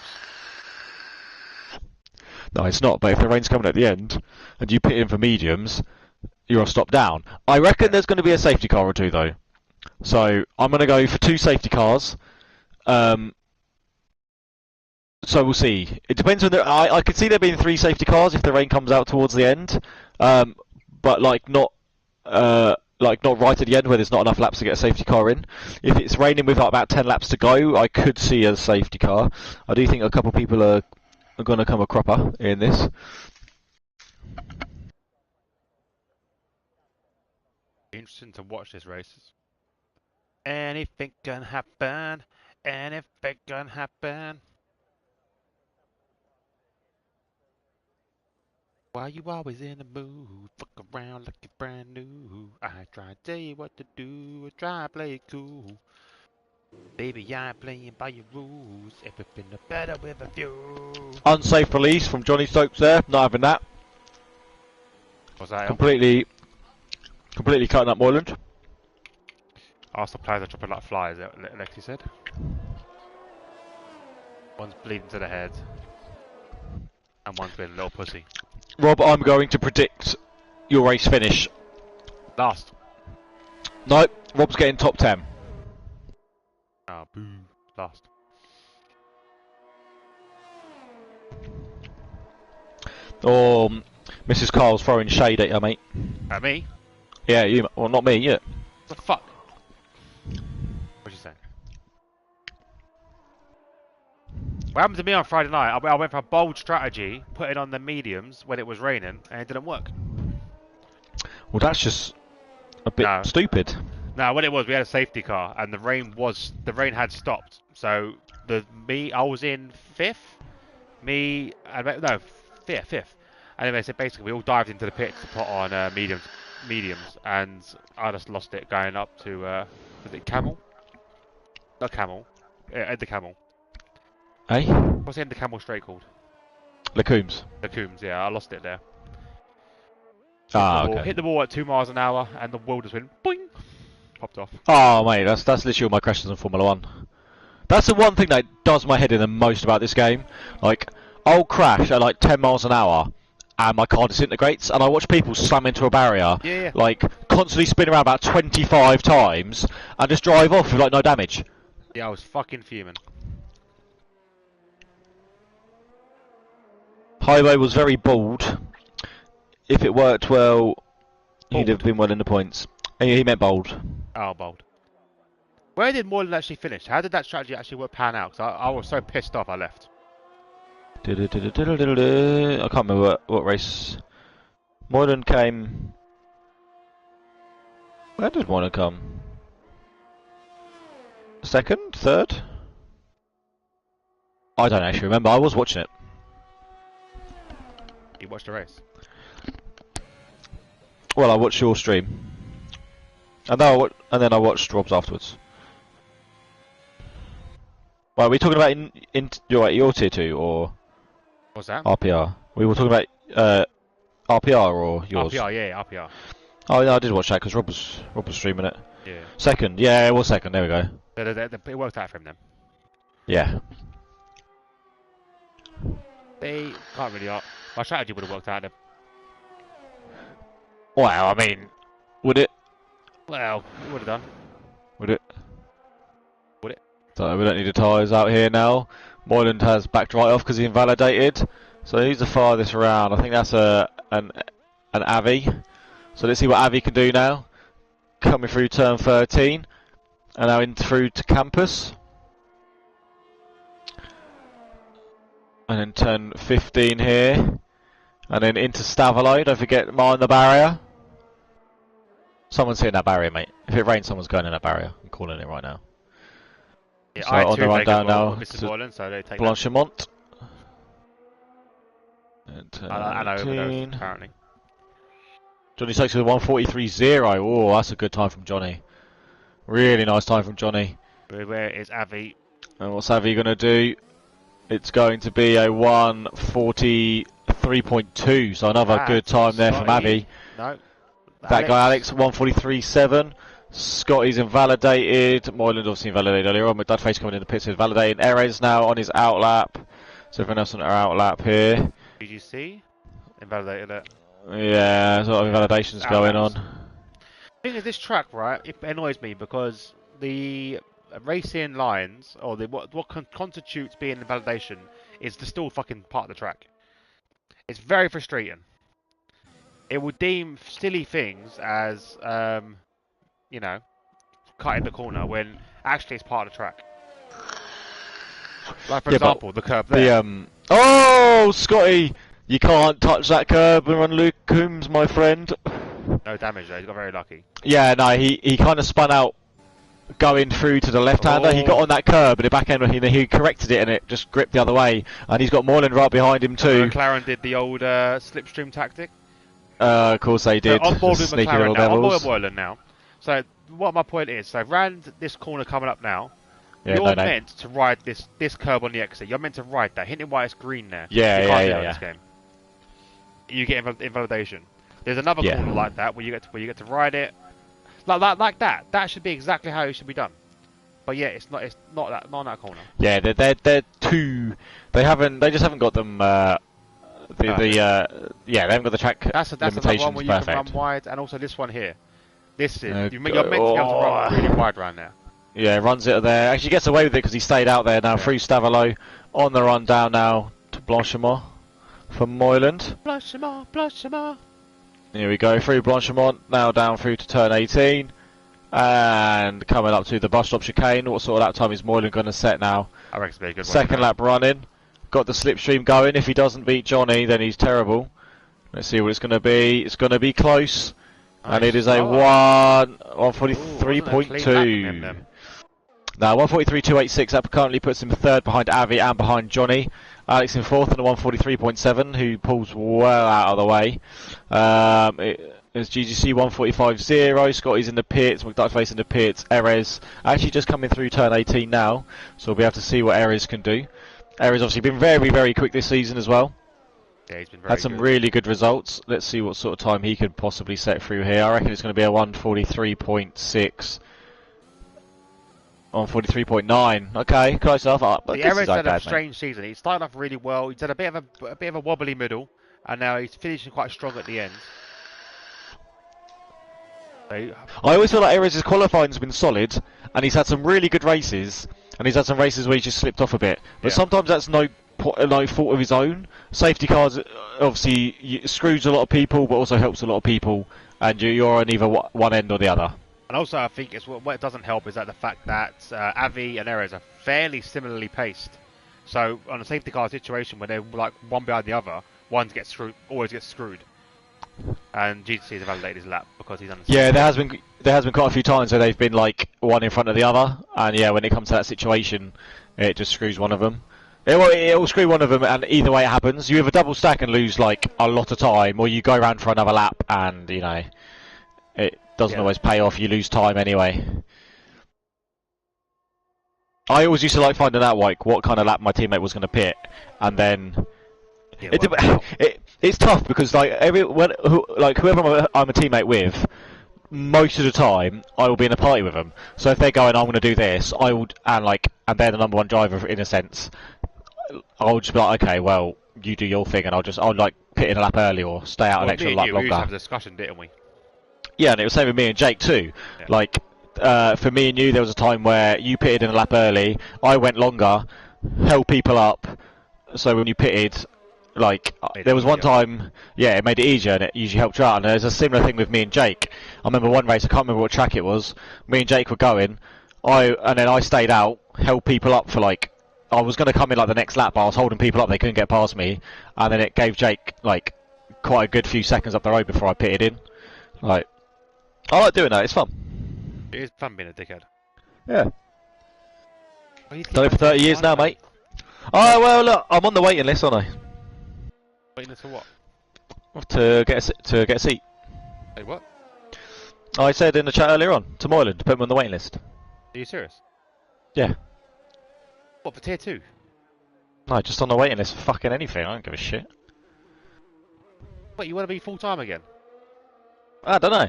No, it's not. But if the rain's coming at the end and you pit in for mediums, you're a stop down. I reckon there's going to be a safety car or two though. So I'm going to go for 2 safety cars. So we'll see. It depends on I could see there being 3 safety cars if the rain comes out towards the end, but like not right at the end where there's not enough laps to get a safety car in. If it's raining with like about 10 laps to go, I could see a safety car. I do think a couple of people are going to come a cropper in this. Interesting to watch this race. Anything can happen. Anything can happen. Why you always in the mood? Fuck around like you're brand new. I try to tell you what to do. I try to play it cool. Baby, I'm playing by your rules. Everything better with a few. Unsafe release from Johnny Stokes there. Not having that. What's that? Completely cutting up Moyland. Arsenal players are dropping like flies, Lexi said. One's bleeding to the head. And one's being a little pussy. Rob, I'm going to predict your race finish. Last. No, Rob's getting top 10. Oh, boo. Last. Or Mrs. Carl's throwing shade at you, mate. At me? Yeah, you. Well, not me. Yeah. What the fuck? What'd you say? What happened to me on Friday night? I went for a bold strategy, putting on the mediums when it was raining, and it didn't work. Well, that's just a bit stupid. No, what it was, we had a safety car, and the rain had stopped. So I was in fifth. Fifth. And then so basically we all dived into the pits to put on mediums, and I just lost it going up to was it Camel? Not Camel, the Camel. Hey? What's the end of Camel Straight called? Lacoombs. Lacoombs, yeah, I lost it there. Okay. Hit the wall at 2 miles an hour, and the wheel just went boing, popped off. Oh, mate, that's literally all my questions on Formula 1. That's the one thing that does my head in the most about this game. Like, I'll crash at like 10 miles an hour, and my car disintegrates, and I watch people slam into a barrier, like, constantly spin around about 25 times, and just drive off with like no damage. Yeah, I was fucking fuming. Highway was very bold. If it worked well, he'd have been well in the points. He meant bold. Oh, bold. Where did Moreland actually finish? How did that strategy actually pan out? Because I was so pissed off I left. I can't remember what race. Moreland came... Where did Moreland come? Second? Third? I don't actually remember. I was watching it. You watched the race? Well, I watched your stream. And then I watched Rob's afterwards. Well, are we talking about in your tier 2 or... What's that? RPR. We were talking about RPR or yours? RPR, yeah, RPR. Oh, yeah, I did watch that because Rob was streaming it. Yeah. Second, yeah, it was second. There we go. It worked out for him then. Yeah. They can't really. My strategy would have worked out. Well, I mean, would it? Well, it would have done. Would it? Would it? So we don't need the tyres out here now. Moyland has backed right off because he invalidated. So he's the farthest around. I think that's an Avi. So let's see what Avi can do now. Coming through turn 13. And now in through to campus. And then turn 15 here. And then into Stavelot. Don't forget, mind the barrier. Someone's hitting that barrier, mate. If it rains, someone's going in that barrier. I'm calling it right now. Yeah, so on the run down now to Moreland, so they take Blanchimont. And overdose, apparently. Johnny takes with 1:43.0. Oh, that's a good time from Johnny. Really nice time from Johnny. Where is Avi? And what's Avi going to do? It's going to be a 1:43.2. So another good time there from Avi. No. That guy Alex 1:43.7. Scotty's invalidated. Moyland obviously invalidated earlier on. McDudface coming in the pits is validating. Erez now on his outlap. So everyone else on our outlap here. Did you see? Invalidated it. Yeah, there's a lot of invalidations going on. The thing is, this track, right, it annoys me because the racing lines, or what constitutes being invalidation, is still fucking part of the track. It's very frustrating. It will deem silly things as, you know, cutting the corner when actually it's part of the track. Like, for example, the curb there. Oh, Scotty! You can't touch that curb and run Luke Coombs, my friend. No damage though, he got very lucky. Yeah, no, he kind of spun out going through to the left-hander. He got on that curb and the back end, he corrected it and it just gripped the other way. And he's got Moreland right behind him too. McLaren did the old slipstream tactic. Of course they did. So on board with Sneaky McLaren little now, on board devils. with Moreland now. So what my point is, so round this corner coming up now, Yeah, you're meant to ride this curb on the exit. You're meant to ride that, hitting why it's green there. Yeah, you yeah, can't do this game. You get invalidation. There's another corner like that where you get to ride it, like that. That should be exactly how it should be done. But yeah, it's not that, not on that corner. Yeah, they're too. They just haven't got them. Yeah, they haven't got the track That's limitations another one where you perfect. can run wide, and also this one here. This is you're meant to be able to run really wide around there. Yeah, runs it there. Actually gets away with it because he stayed out there now. Through Stavalo. On the run down now to Blanchimont from Moyland. Blanchimont. Here we go, through Blanchimont. Now down through to turn 18. And coming up to the bus stop chicane. What sort of lap time is Moyland going to set now? I reckon it's be a good one. Second lap running. Got the slipstream going. If he doesn't beat Johnny, then he's terrible. Let's see what it's going to be. It's going to be close. Nice. And it is a 143.2. Now 143.286. That currently puts him third behind Avi and behind Johnny. Alex in fourth on a 143.7, who pulls well out of the way. It's GGC 145.0. Scotty's in the pits. McDuckface in the pits. Erez actually just coming through turn 18 now, so we'll be able to see what Erez can do. Erez obviously been very, very quick this season as well. Yeah, he's been very Had some really good results. Let's see what sort of time he could possibly set through here. I reckon it's going to be a 143.6. On 43.9. Okay, close enough. But the Erez had a strange season. He started off really well. He's had a bit of a wobbly middle, and now he's finishing quite strong at the end. I always feel like Erez's qualifying has been solid, and he's had some really good races, and he's had some races where he's just slipped off a bit. But sometimes that's no fault of his own. Safety cars obviously screws a lot of people, but also helps a lot of people, and you're on either one end or the other. And also, I think it's what doesn't help is that the fact that Avi and Erez are fairly similarly paced. So on a safety car situation where they're like one behind the other, one always gets screwed. And GTC has validated his lap because he's done. Yeah, there has been quite a few times where they've been like one in front of the other, and yeah, when it comes to that situation, it just screws one of them. It will screw one of them, and either way it happens. You have a double stack and lose like a lot of time, or you go around for another lap, and you know it doesn't always pay off. You lose time anyway. I always used to like finding out like what kind of lap my teammate was going to pit, and then it's tough because like whoever I'm a teammate with, most of the time I will be in a party with them. So if they're going, I'm going to do this, I would, and they're the number one driver in a sense. I'll just be like, okay, well, you do your thing, and I'll like pit in a lap early or stay out an extra lap longer. We used to have a discussion, didn't we? Yeah, and it was the same with me and Jake too. Yeah. Like, for me and you, there was a time where you pitted in a lap early, I went longer, held people up, so when you pitted, like, there was one time, it made it easier, and it usually helped you out, and there's a similar thing with me and Jake. I remember one race, I can't remember what track it was, me and Jake were going, and then I stayed out, held people up for like, I was going to come in like the next lap, but I was holding people up, they couldn't get past me, and then it gave Jake, like, quite a good few seconds up the road before I pitted in. Like, I like doing that, it's fun. It is fun being a dickhead. Yeah. Done it for 30 years now, mate. Oh, well, look, I'm on the waiting list, aren't I? Waiting list for what? To get a seat. Hey, what? I said in the chat earlier on, to Moyland, to put him on the waiting list. Are you serious? Yeah. What, for tier 2? No, just on the waiting list for fucking anything, I don't give a shit. What, you want to be full time again? I don't know.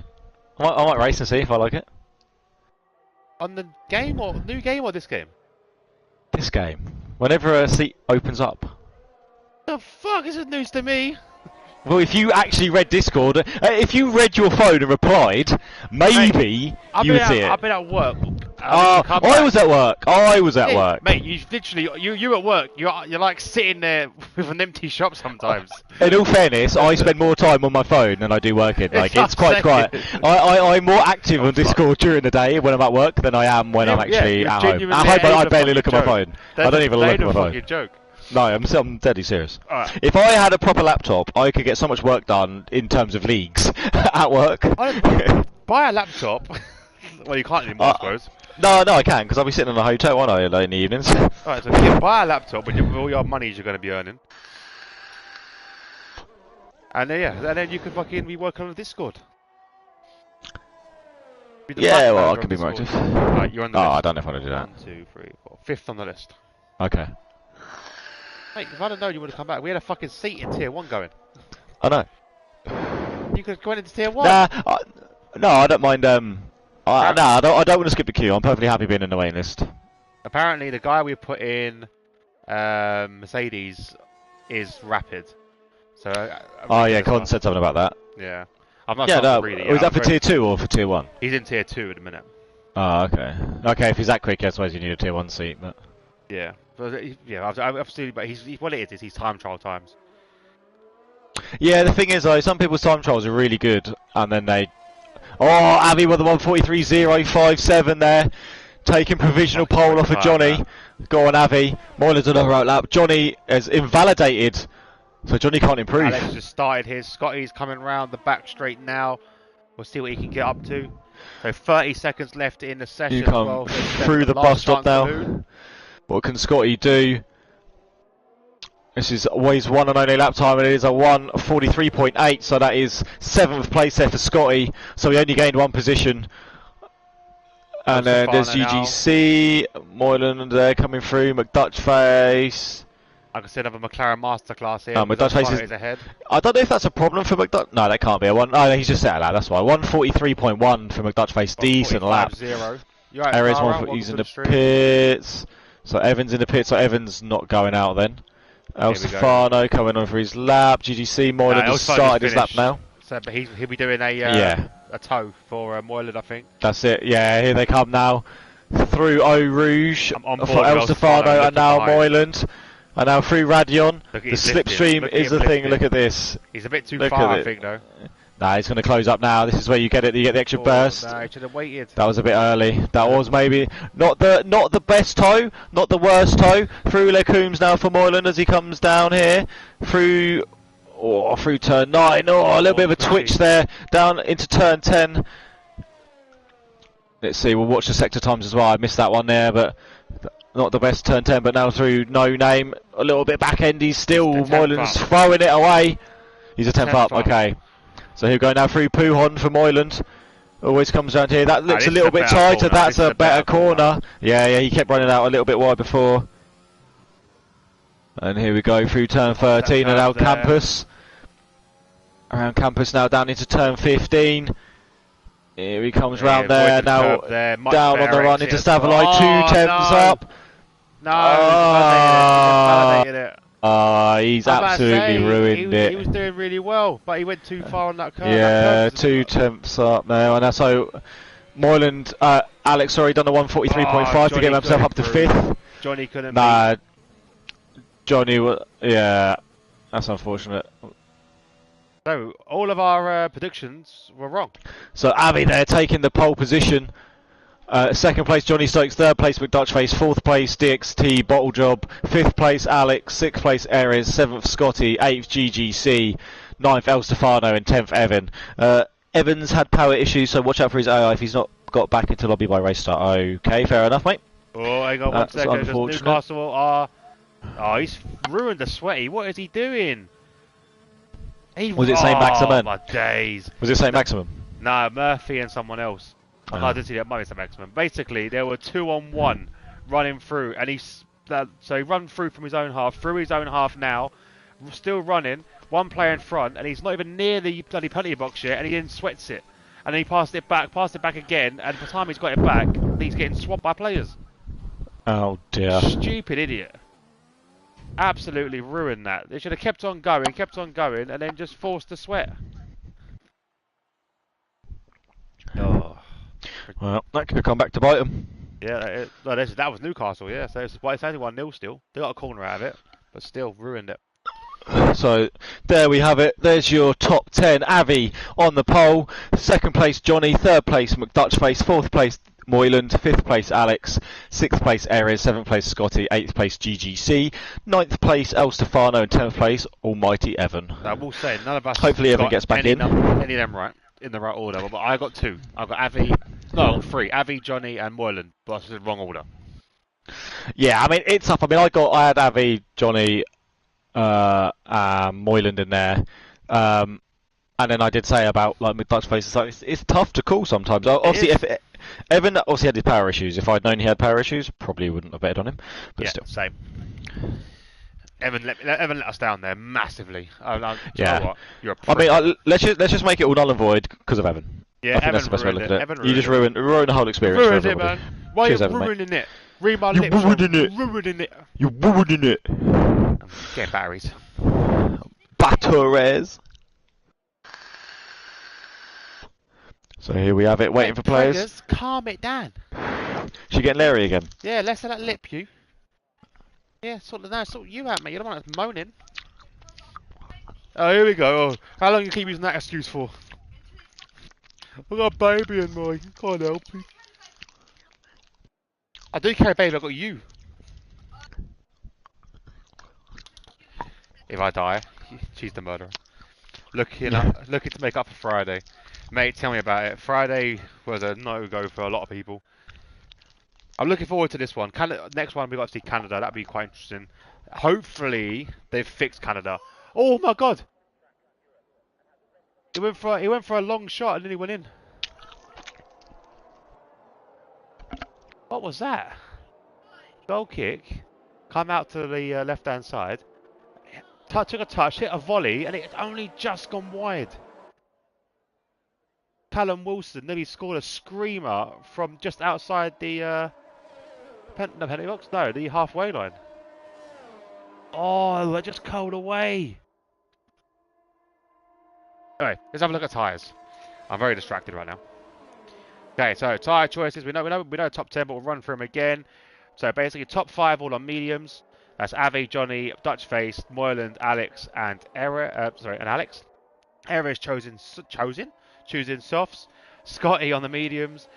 I might race and see if I like it. On the game or new game or this game? This game. Whenever a seat opens up. The fuck? This is news to me. Well, if you actually read Discord, if you read your phone and replied, maybe you would see it. I've been at work. I was at work. I was at work. Mate, you literally, you at work. You're like sitting there with an empty shop sometimes. In all fairness, I spend more time on my phone than I do working. Like it's quite quiet. I'm more active on Discord during the day when I'm at work than I am when I'm actually at home. At home, I barely look at my phone. I don't even look at my phone. Joke. No, I'm deadly serious. Right. If I had a proper laptop, I could get so much work done in terms of leagues at work. Buy a laptop. Well, you can't anymore, I suppose. No, I can, because I'll be sitting in a hotel, won't I, in the evenings? Alright, so you buy a laptop with all your monies you're going to be earning. And then you can fucking be working on Discord. Yeah, well, I can be more active. Right, you're on the list. I don't know if I want to do that. 1, 2, 3, 4. 5th on the list. Okay. Mate, if I'd have known you would have come back, we had a fucking seat in tier 1 going. I know. You could go into tier 1. No, I don't mind. I don't want to skip the queue. I'm perfectly happy being in the waiting list. Apparently, the guy we put in Mercedes is rapid. So. Con said something about that. Yeah. I'm not. Was that for tier 2 or for tier 1? He's in tier 2 at the minute. Oh, okay. Okay, if he's that quick, I suppose you need a tier 1 seat, but... Yeah. But, yeah, absolutely, but what it is he's time trial times. Yeah, the thing is, though, some people's time trials are really good, and then they... Oh, Avi with the 143.057 there. Taking provisional pole off of Johnny. Go on, Avi. Moylan's another outlap. Johnny has invalidated, so Johnny can't improve. Alex just started his. Scotty's coming round the back straight now. We'll see what he can get up to. So 30 seconds left in the session. You come through the bus stop now. What can Scotty do? This is always one and only lap time, and it is a 1:43.8, so that is 7th place there for Scotty. So he only gained 1 position. And then there's UGC, Moylan there coming through, McDutchface. I can see another McLaren masterclass here. McDutchface is ahead. I don't know if that's a problem for McDutch. No, that can't be a one. Oh, he's just set a lap. That's why 1:43.1 for McDutchface. Decent lap. Right, Eric's he's in the pits. So Evans in the pits. So Evans not going out then. El Stefano coming on for his lap. GGC Moylan has started his lap now. So, but he'll be doing a tow for Moylan, I think. That's it. Yeah, here they come now through Eau Rouge for El Stefano and now Moylan. And now through Radion. The slipstream is the thing. Look at this. He's a bit too far, I think, though. Nah, he's going to close up now. This is where you get it. You get the extra burst. No, he should have waited. That was a bit early. That was maybe not the best toe, not the worst toe. Through Lecoombs now for Moylan as he comes down here through turn 9. Oh, a little bit of a twitch there down into turn 10. Let's see. We'll watch the sector times as well. I missed that one there, but not the best turn 10. But now through No Name, a little bit back end. He's still Moylan's throwing it away. He's a 10th up. Okay. So he'll go now through Puhon for Moylan. Always comes around here. That looks a little bit tighter. That's a better corner. Yeah, he kept running out a little bit wide before. And here we go through turn 13 and out Campus. Around Campus now down into turn 15. Here he comes round there. Now down on the run into Stavelite. 2/10s up. No, he's validated it. He's absolutely ruined it. He was doing really well, but he went too far on that curve. Yeah, 2/10s up now, and that's so Moylan, Alex, sorry, done a 1:43.5 to get himself up to 5th. Johnny couldn't. Johnny, yeah, that's unfortunate. So all of our predictions were wrong. So Avi there taking the pole position. 2nd place Johnny Stokes, 3rd place McDutchface, 4th place DXT Bottle Job, 5th place Alex, 6th place Ares, 7th Scotty, 8th GGC, 9th El Stefano and 10th Evan. Evans had power issues, so watch out for his AI if he's not got back into lobby by race start. Okay, fair enough, mate. Oh, hang on 1 second. Newcastle he's ruined the Sweaty. What is he doing? Was it St. Maximin? My days. Was it St. Maximin? No, Murphy and someone else. I didn't see that. Might be St. Maximin. Basically, there were 2-on-1 running through, and so he run through from his own half, through his own half now, still running, one player in front, and he's not even near the bloody penalty box yet, and he then sweats it. And then he passed it back again, and by the time he's got it back, he's getting swamped by players. Oh dear. Stupid idiot. Absolutely ruined that. They should have kept on going, and then just forced the sweat. Oh. Well, that could come back to bite them. Yeah, that was Newcastle, yeah. So it's only 1-0 still. They got a corner out of it, but still ruined it. So there we have it. There's your top 10. Avi on the pole. 2nd place Johnny. 3rd place McDutchface. 4th place Moylan. 5th place Alex. 6th place Ares. 7th place Scotty. 8th place GGC. 9th place El Stefano. And 10th place Almighty Evan. I will say, none of us hopefully Evan gets back in. Any of them right. In the right order, but I got 2. I got Avi, no, 3. Avi, Johnny, and Moylan, but that's the wrong order. Yeah, I mean it's tough. I mean I had Avi, Johnny, Moylan in there, and then I did say about like McDutchface. So it's tough to call sometimes. Obviously, if Evan obviously had his power issues. If I'd known he had power issues, probably wouldn't have betted on him. But yeah, still, same. Evan let us down there massively. Yeah. You know what? You're a prick. I mean, let's just make it all null and void because of Evan. Yeah, I think Evan that's the best way to look at it. You just ruined the whole experience. Ruined it, man. Why are you ruining it? Read my lips. Ruining it. You're ruining it. I'm getting batteries. Batteries. So here we have it, waiting for players. Preggers, calm it down. She getting Larry again. Yeah, less of that lip, you. Yeah, sort you out, mate. You're the one that's moaning. Oh, here we go. Oh, how long you keep using that excuse for? I got a baby in my. Can't help it. I do carry a baby. I got you. If I die, she's the murderer. Looking to make up for Friday. Mate, tell me about it. Friday was a no-go for a lot of people. I'm looking forward to this one. Next one, we've got to see Canada. That'd be quite interesting. Hopefully, they've fixed Canada. Oh my God! He went for a long shot and then he went in. What was that? Goal kick. Come out to the left-hand side. Took a touch, hit a volley, and it had only just gone wide. Callum Wilson nearly scored a screamer from just outside the penalty box. No, the halfway line. Oh, that just curled away. Anyway, let's have a look at tyres. I'm very distracted right now. Okay, so tyre choices. We know top 10, but we'll run through them again. So basically, top 5 all on mediums. That's Avi, Johnny, Dutch Face, Moyland, Alex, and Alex. Era is choosing softs. Scotty on the mediums.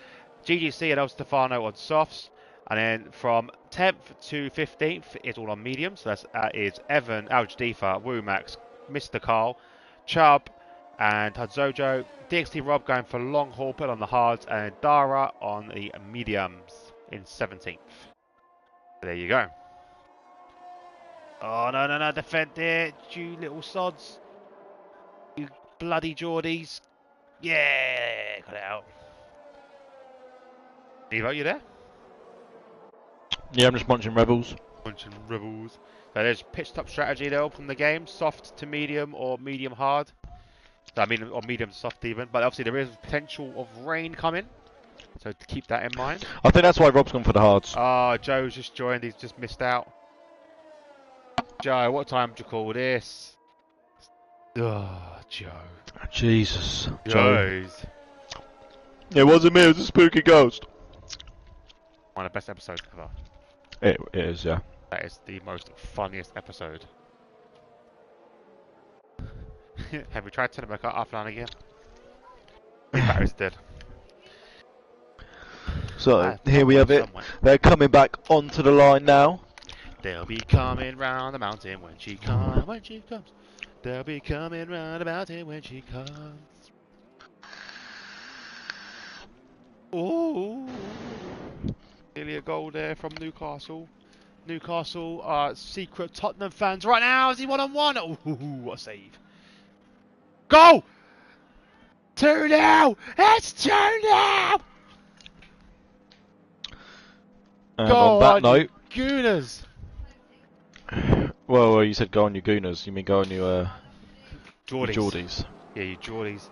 GGC and El Stefano on softs. And then from 10th to 15th is all on mediums. So that is Evan, Aljdifa, Woomax, Mr. Carl, Chubb, and Hadzojo. DXT Rob going for long haul, put on the hards, and Dara on the mediums in 17th. There you go. Oh, no, defend it, you little sods. You bloody Geordies. Yeah, got it out. Evo, you there? Yeah, I'm just munching Rebels. Munching Rebels. So there's pitch stop strategy there from the game. Soft to medium or medium hard. So, I mean, or medium to soft even. But obviously there is potential of rain coming. So to keep that in mind. I think that's why Rob's gone for the hards. Oh, Joe's just joined. He's just missed out. Joe, what time do you call this? Oh, Joe. Jesus. Joe. It wasn't me, it was a spooky ghost. One of the best episodes ever. It is, yeah. That is the most funniest episode. Have we tried turning back up offline again? The battery's dead. So, here we have it. Somewhere. They're coming back onto the line now. They'll be coming round the mountain when she comes. They'll be coming round the mountain when she comes. Ooh. Nearly a goal there from Newcastle. Newcastle are secret Tottenham fans right now. Is he 1-on-1? Ooh, what a save. Goal! 2-0! It's 2-0! And on that note... Gooners! Well, you said go on your Gooners. You mean go on your Geordies. Yeah, you Geordies.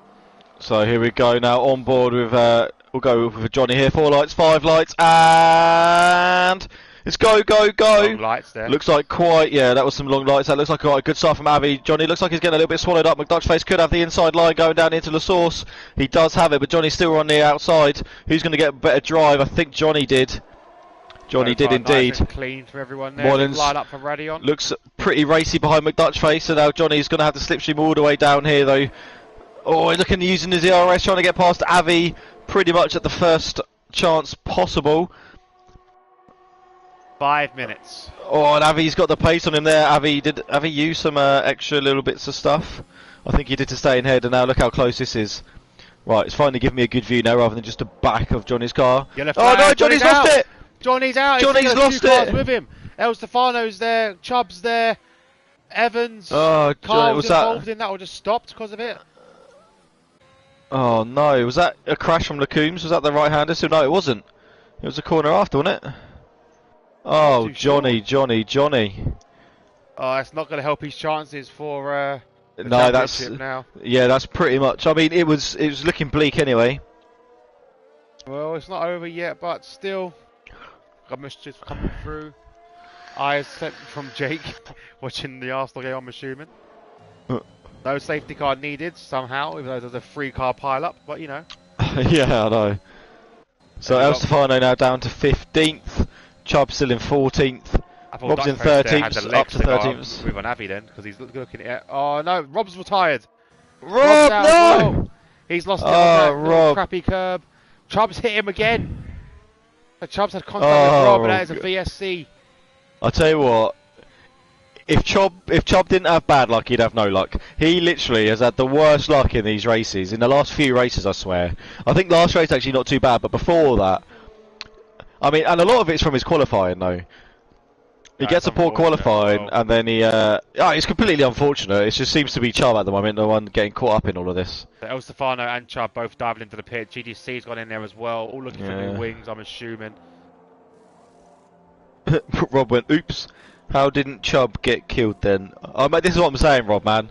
So here we go now on board with... we'll go with Johnny here. 4 lights, 5 lights, and... It's go, go, go! Long lights there. Looks like quite... Yeah, that was some long lights. That looks like quite a good start from Avi. Johnny looks like he's getting a little bit swallowed up. McDutchface could have the inside line going down into the source. He does have it, but Johnny's still on the outside. Who's going to get a better drive? I think Johnny did. Johnny did indeed. Nice and clean for everyone there. Moylan's line up for Radion. Looks pretty racy behind McDutchface, so now Johnny's going to have to slipstream all the way down here though. Oh, he's looking using his ERS, trying to get past Avi pretty much at the first chance possible. 5 minutes. Oh, and Avi's got the pace on him there. Avi used some extra little bits of stuff? I think he did to stay in head, and now look how close this is. Right, it's finally giving me a good view now rather than just the back of Johnny's car. Oh no, Johnny's lost it! Johnny's out. Johnny's lost it. With him. El Stefano's there. Chubb's there. Evans. Oh, Carl's was involved that? in that or just stopped because of it. Oh no, was that a crash from Lacoombs? Was that the right-hander? So no, it wasn't. It was a corner after, wasn't it? Oh, Johnny. Oh, it's not going to help his chances for. No, that's now. Yeah, that's pretty much. I mean, it was looking bleak anyway. Well, it's not over yet, but still. Got messages coming through. Eyes sent from Jake, watching the Arsenal game, I'm assuming. No safety car needed somehow, even though there's a 3-car pile-up, but you know. Yeah, I know. So El Stefano now down to 15th. Chubb still in 14th. Rob's in 13th, up to 13th. Move on Avi then, because he's looking at. Oh no, Rob's retired. Rob, Rob's no! well. He's lost it on that little Rob. crappy curb. Chubb's hit him again. Chubb's had contact with Rob, and that is a VSC. I tell you what, if Chubb didn't have bad luck, he'd have no luck. He literally has had the worst luck in these races. In the last few races, I swear. I think last race actually not too bad, but before that, I mean, and a lot of it's from his qualifying though. He gets a poor qualifying, and then it's completely unfortunate. It just seems to be Chubb at the moment, the one getting caught up in all of this. So El Stefano and Chubb both diving into the pit. GDC's gone in there as well, all looking for new wings, I'm assuming. Rob went, oops, how didn't Chubb get killed then? This is what I'm saying, Rob, man.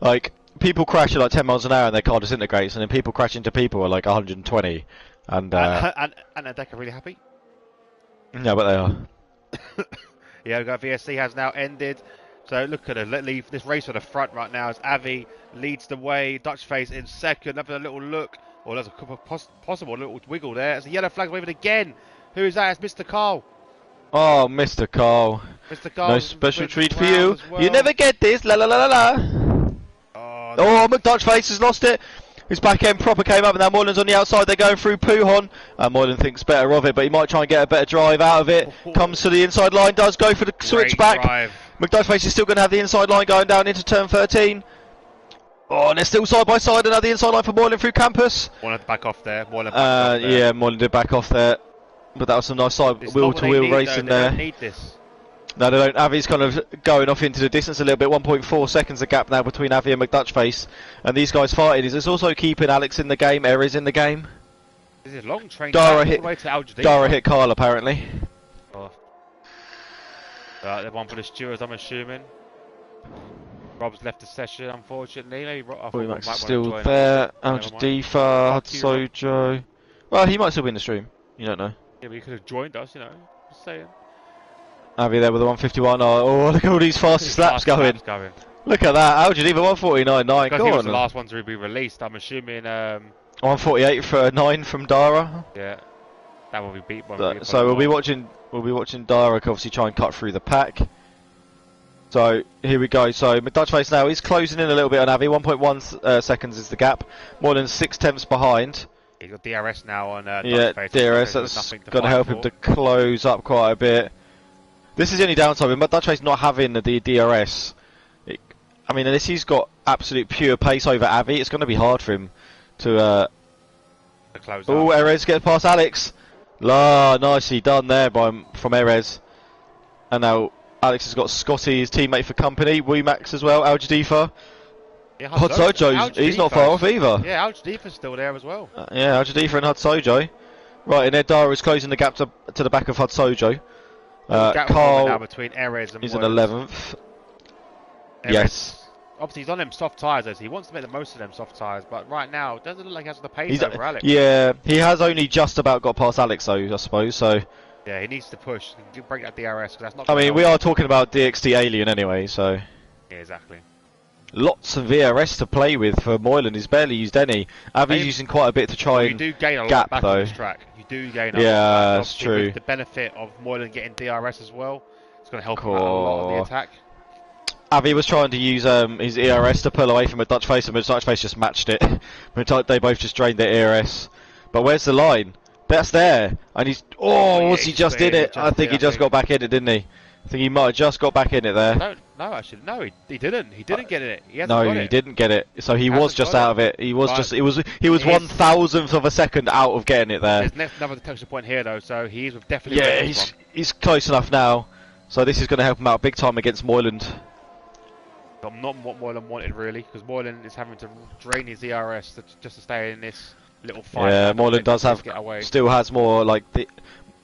Like, people crash at like 10 miles an hour and their car disintegrates, and then people crash into people at like 120. And Decker really happy? Yeah, but they are. Yeah, we've got VSC has now ended. So look at it. Let's leave this race on the front right now as Avi leads the way. Dutch face in second. Having a little look. Oh, there's a possible little wiggle there. It's a yellow flag waving again. Who is that? It's Mr. Carl. Oh, Mr. Carl. Mr. Carl. No special treat for you. Well. You never get this. La la la la la. Oh, no. McDutch face has lost it. His back end proper came up, and now Moylan's on the outside. They're going through Pujon. Moylan thinks better of it, but he might try and get a better drive out of it. Comes to the inside line, does go for the switchback. McDutchface is still going to have the inside line going down into turn 13. Oh, and they're still side by side. Another inside line for Moylan through campus. Moylan back off there. Moylan back off there. Yeah, Moylan did back off there. But that was some nice side wheel-to-wheel racing there. They don't need this. No, they don't. Avi's kind of going off into the distance a little bit. 1.4 seconds a gap now between Avi and McDutchface. And these guys fighting. Is this also keeping Alex in the game? Errors in the game? This is a long train Dara all the way to Al Jadid. Dara hit Kyle apparently. Oh. The one for the stewards, I'm assuming. Rob's left the session, unfortunately. Maybe Max is still there. Al Jadifa, Sojo. Well, he might still be in the stream. You don't know. Yeah, but he could have joined us, you know. Just saying. Avi there with the 151. Oh, look at all these fastest laps going. Look at that. Al Jadiva 149.9. Because he was the last one to be released, I'm assuming. 148 for a 9 from Dara. Yeah, that will be beat. So we'll be watching Dara obviously try and cut through the pack. So here we go. So McDutchface now he's closing in a little bit on Avi. 1.1 seconds is the gap. More than 6/10 behind. He's got DRS now on. Yeah, DRS. That's going to help him to close up quite a bit. This is the only downside with McDutchface not having the DRS. I mean, unless he's got absolute pure pace over Avi, it's going to be hard for him to close. Oh, Erez gets past Alex. Nicely done there from Erez. And now Alex has got Scotty, his teammate for company. Max as well. Al Jadifa. Yeah, Hudsojo, he's not far off either. Yeah, Al Jadifa's still there as well. Yeah, Al Jadifa and Hudsojo. Right, and there Dara is closing the gap to the back of Hudsojo. Carl now between Erez and he's in 11th. Yes. Obviously, he's on them soft tyres, so he wants to make the most of them soft tyres. But right now, it doesn't look like he has the pace over Alex. Yeah, he has only just about got past Alex, though, I suppose. So. Yeah, he needs to push, break that DRS, because that's not. I mean, we are talking about DXT Alien anyway, so. Yeah, exactly. Lots of VRS to play with for Moylan. He's barely used any. Avi's using quite a bit to try and you do gain a lot gap back though. On this track. You do gain a lot. Yeah, that's true. With the benefit of Moylan getting DRS as well, it's going to help him out a lot on the attack. Avi was trying to use his ERS to pull away from a Dutch face, and the Dutch face just matched it. They both just drained their ERS. But where's the line? That's there, and he's he just did it. I think he just got back in it, didn't he? I think he might have just got back in it there. No, actually, no, he didn't. He didn't get it. He didn't get it. So he was just out of it. He was 1,000th of a second out of getting it there. There's another touch point here though, so he's definitely. Yeah, he's close enough now. So this is going to help him out big time against Moyland. Not what Moylan wanted really, because Moylan is having to drain his ERS just to stay in this little fight. Yeah, Moylan does still has more like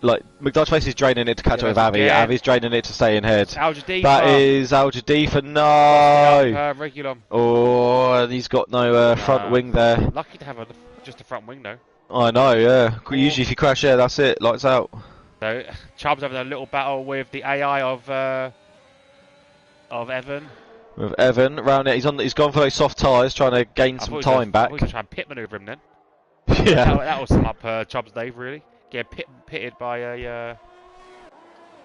McDutchface is draining it to catch up with Avi. Yeah. Avi's draining it to stay in head. Al Jadifa. That is Al Jadifa. No. Regulum. Oh, he's got no front wing there. Lucky to have just a front wing though. I know. Yeah. Usually if you crash there, that's it. Lights out. So Chubb's having a little battle with the AI of Evan. With Evan round it, he's gone for those soft tyres, trying to gain some time back. He's trying to pit manoeuvre him then. Yeah. That'll sum up Chubb's day, really. Get pitted by a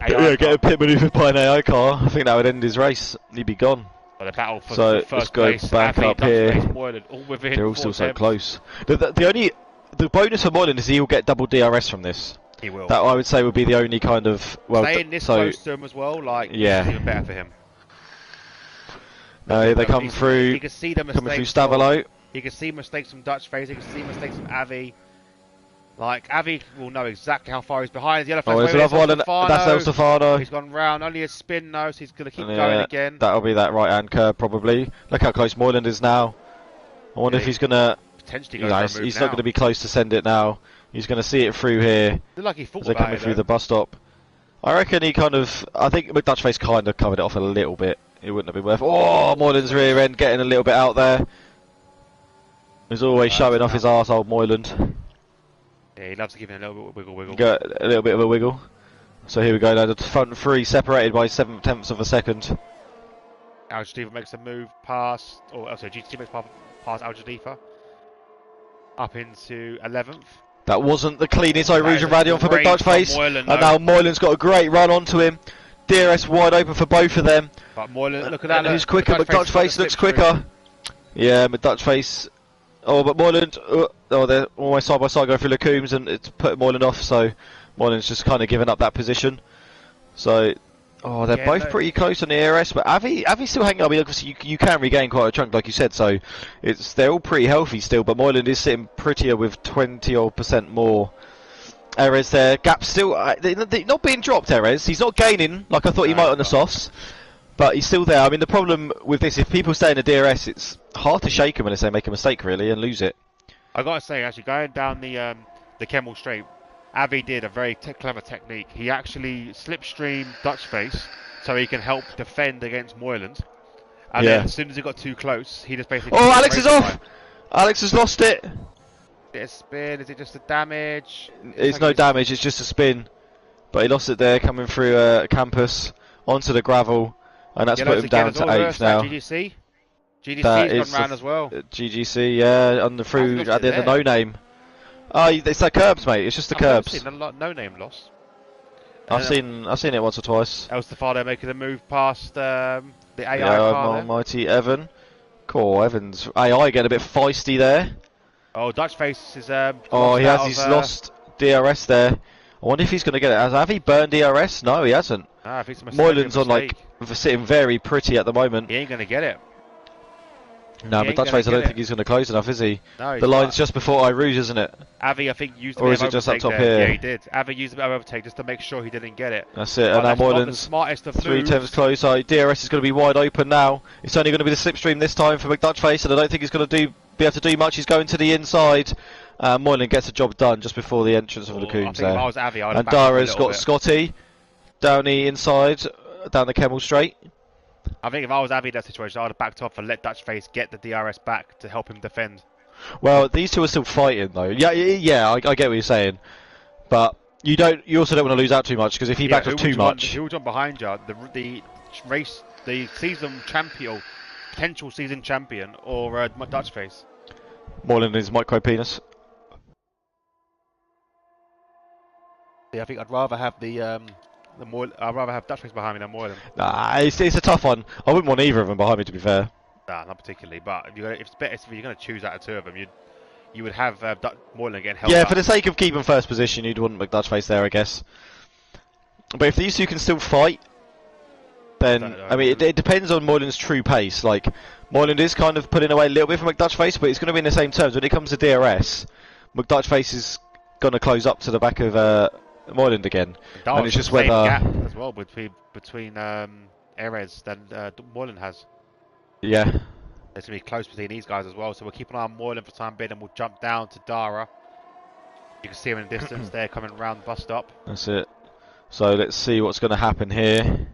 AI Yeah, get a car. pit manoeuvred by an AI car. I think that would end his race. He'd be gone. But the battle for So the let's first go place, back Avi, up here. Dutch Moylan, all within They're all 4 still so attempts. close. The bonus for Moylan is he'll get double DRS from this. He will. That I would say would be the only kind of Staying this close to him as well, like yeah, this is even better for him. They come through. He can see the mistakes. Coming through Stavolo. He can see mistakes from Dutch Face. He can see mistakes from Avi. Like Avi will know exactly how far he's behind. The yellow flag. There's another one. That's El Stefano. He's gone round. Only a spin though, so he's going to keep going again. That'll be that right hand curve probably. Look how close Moylan is now. I wonder if he's going to. Potentially he's not going to be close to send it now. He's going to see it through here. Look like he thought as they're coming through the bus stop. I reckon he kind of. I think McDutchface kind of covered it off a little bit. It wouldn't have been worth. Oh, Moylan's rear end getting a little bit out there. He's always showing off his arsehole, Moylan. Yeah, he loves to give him a little bit of wiggle. Got a little bit of a wiggle. So here we go now. The front three separated by 7/10 of a second. Al-Jadifa makes a move past, or sorry, GT makes past Al-Jadifa up into 11th. That wasn't the cleanest Irusian Radion for great McDutchface. from Moylan, And now Moylan's got a great run onto him. DRS wide open for both of them. But Moylan, look at that. And who's quicker? McDutchface looks quicker. Yeah, McDutchface. Oh, but Moylan. Oh, they're almost side by side going through the Coombs, and it's put Moylan off. So Moylan's just kind of given up that position. So, oh, they're both pretty close on the ARS, but Avi's still hanging up. I mean, obviously you can regain quite a chunk, like you said. So they're all pretty healthy still, but Moylan is sitting prettier with 20% more. Erez there, gap still they're not being dropped. Erez, he's not gaining like I thought he might on the softs, but he's still there. I mean, the problem with this, if people stay in the DRS, it's hard to shake them unless they make a mistake really and lose it. I gotta say, actually, going down the Kemmel Straight, Avi did a very clever technique. He actually slipstreamed Dutchface so he can help defend against Moyland. And then as soon as he got too close, he just basically. Oh, Alex is off. Alex has lost it. Is it a spin? Is it just a damage? It's no damage, it's just a spin. But he lost it there, coming through campus, onto the gravel, and that's put him down to 8th now. GGC? GGC's gone round as well. GGC, yeah, on the through at the end of No Name. Oh, it's that curbs, mate, it's just the curbs. I've seen No Name loss. I've seen it once or twice. El Stefano making a move past the AI car there. Almighty Evan. Cool, Evans. AI getting a bit feisty there. Oh, Dutchface is. He's lost DRS there. I wonder if he's going to get it. Have he burned DRS? No, he hasn't. I think it's Moylan's on sitting very pretty at the moment. He ain't going to get it. No, but Dutchface, I don't think he's going to close enough, is he? No, the line's just before Irouge, isn't it? Avi, I think, used a or bit is of it just up top there. here? Yeah, he did. Avi used a bit of overtake just to make sure he didn't get it. That's it. And now Moylan's 3/10 close. DRS is going to be wide open now. It's only going to be the slipstream this time for McDutchface, and I don't think he's going to be able to do much. He's going to the inside. Moylan gets the job done just before the entrance of the Coombs there. If I was Avi, and Dara's got Scotty down the inside, down the Kemmel Straight. I think if I was Avi in that situation, I would have backed off and let Dutchface get the DRS back to help him defend. Well, these two are still fighting though. Yeah, I get what you're saying, but you also don't want to lose out too much, because if he backs off too much, who would jump behind you? The race, the season champion, potential season champion, or Dutchface. Moylan is micro penis. Yeah, I think I'd rather have I'd rather have Dutchface behind me than Moylan. Nah, it's a tough one. I wouldn't want either of them behind me, to be fair. Nah, not particularly. But if you're going to choose out of two of them, you would have Moylan getting held up. For the sake of keeping first position, you'd want McDutchface there, I guess. But if these two can still fight, then I mean, it depends on Moylan's true pace. Like, Moylan is kind of putting away a little bit from McDutchface, but it's going to be in the same terms. When it comes to DRS, McDutchface is going to close up to the back of Moylan again, and it's just whether gap as well between Erez than Moylan has. Yeah, it's gonna be close between these guys as well. So we'll keep an eye on Moylan for the time being, and we'll jump down to Dara. You can see him in the distance there, coming around the bus stop. That's it. So let's see what's going to happen here.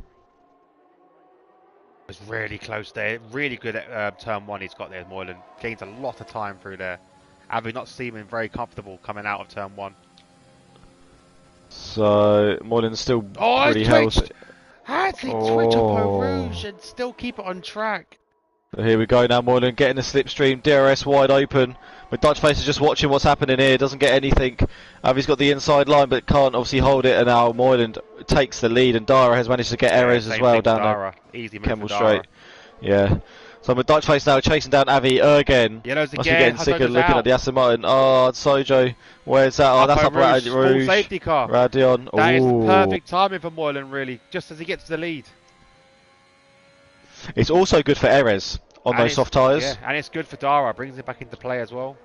It's really close there. Really good at turn one. He's got there. Moylan gains a lot of time through there. Avi not seeming very comfortable coming out of turn one. So Moylan's still pretty healthy. How did he twitch up Rouge and still keep it on track? So here we go now, Moylan getting the slipstream, DRS wide open. Dutch Face is just watching what's happening here, doesn't get anything. Avi's got the inside line but can't obviously hold it, and now Moyland takes the lead, and Dara has managed to get errors as well down there. Easy move Kemmel for Dara. straight. Yeah. So with Dutch Face now chasing down Avi again. Yellows Must again. be getting sick of looking at the Aston Martin. Oh, Sojo. Where's that? Oh, that's up Rouge. Full safety car. Radion. That is perfect timing for Moylan, really, just as he gets the lead. It's also good for Erez on those soft tyres. Yeah, and it's good for Dara. Brings it back into play as well.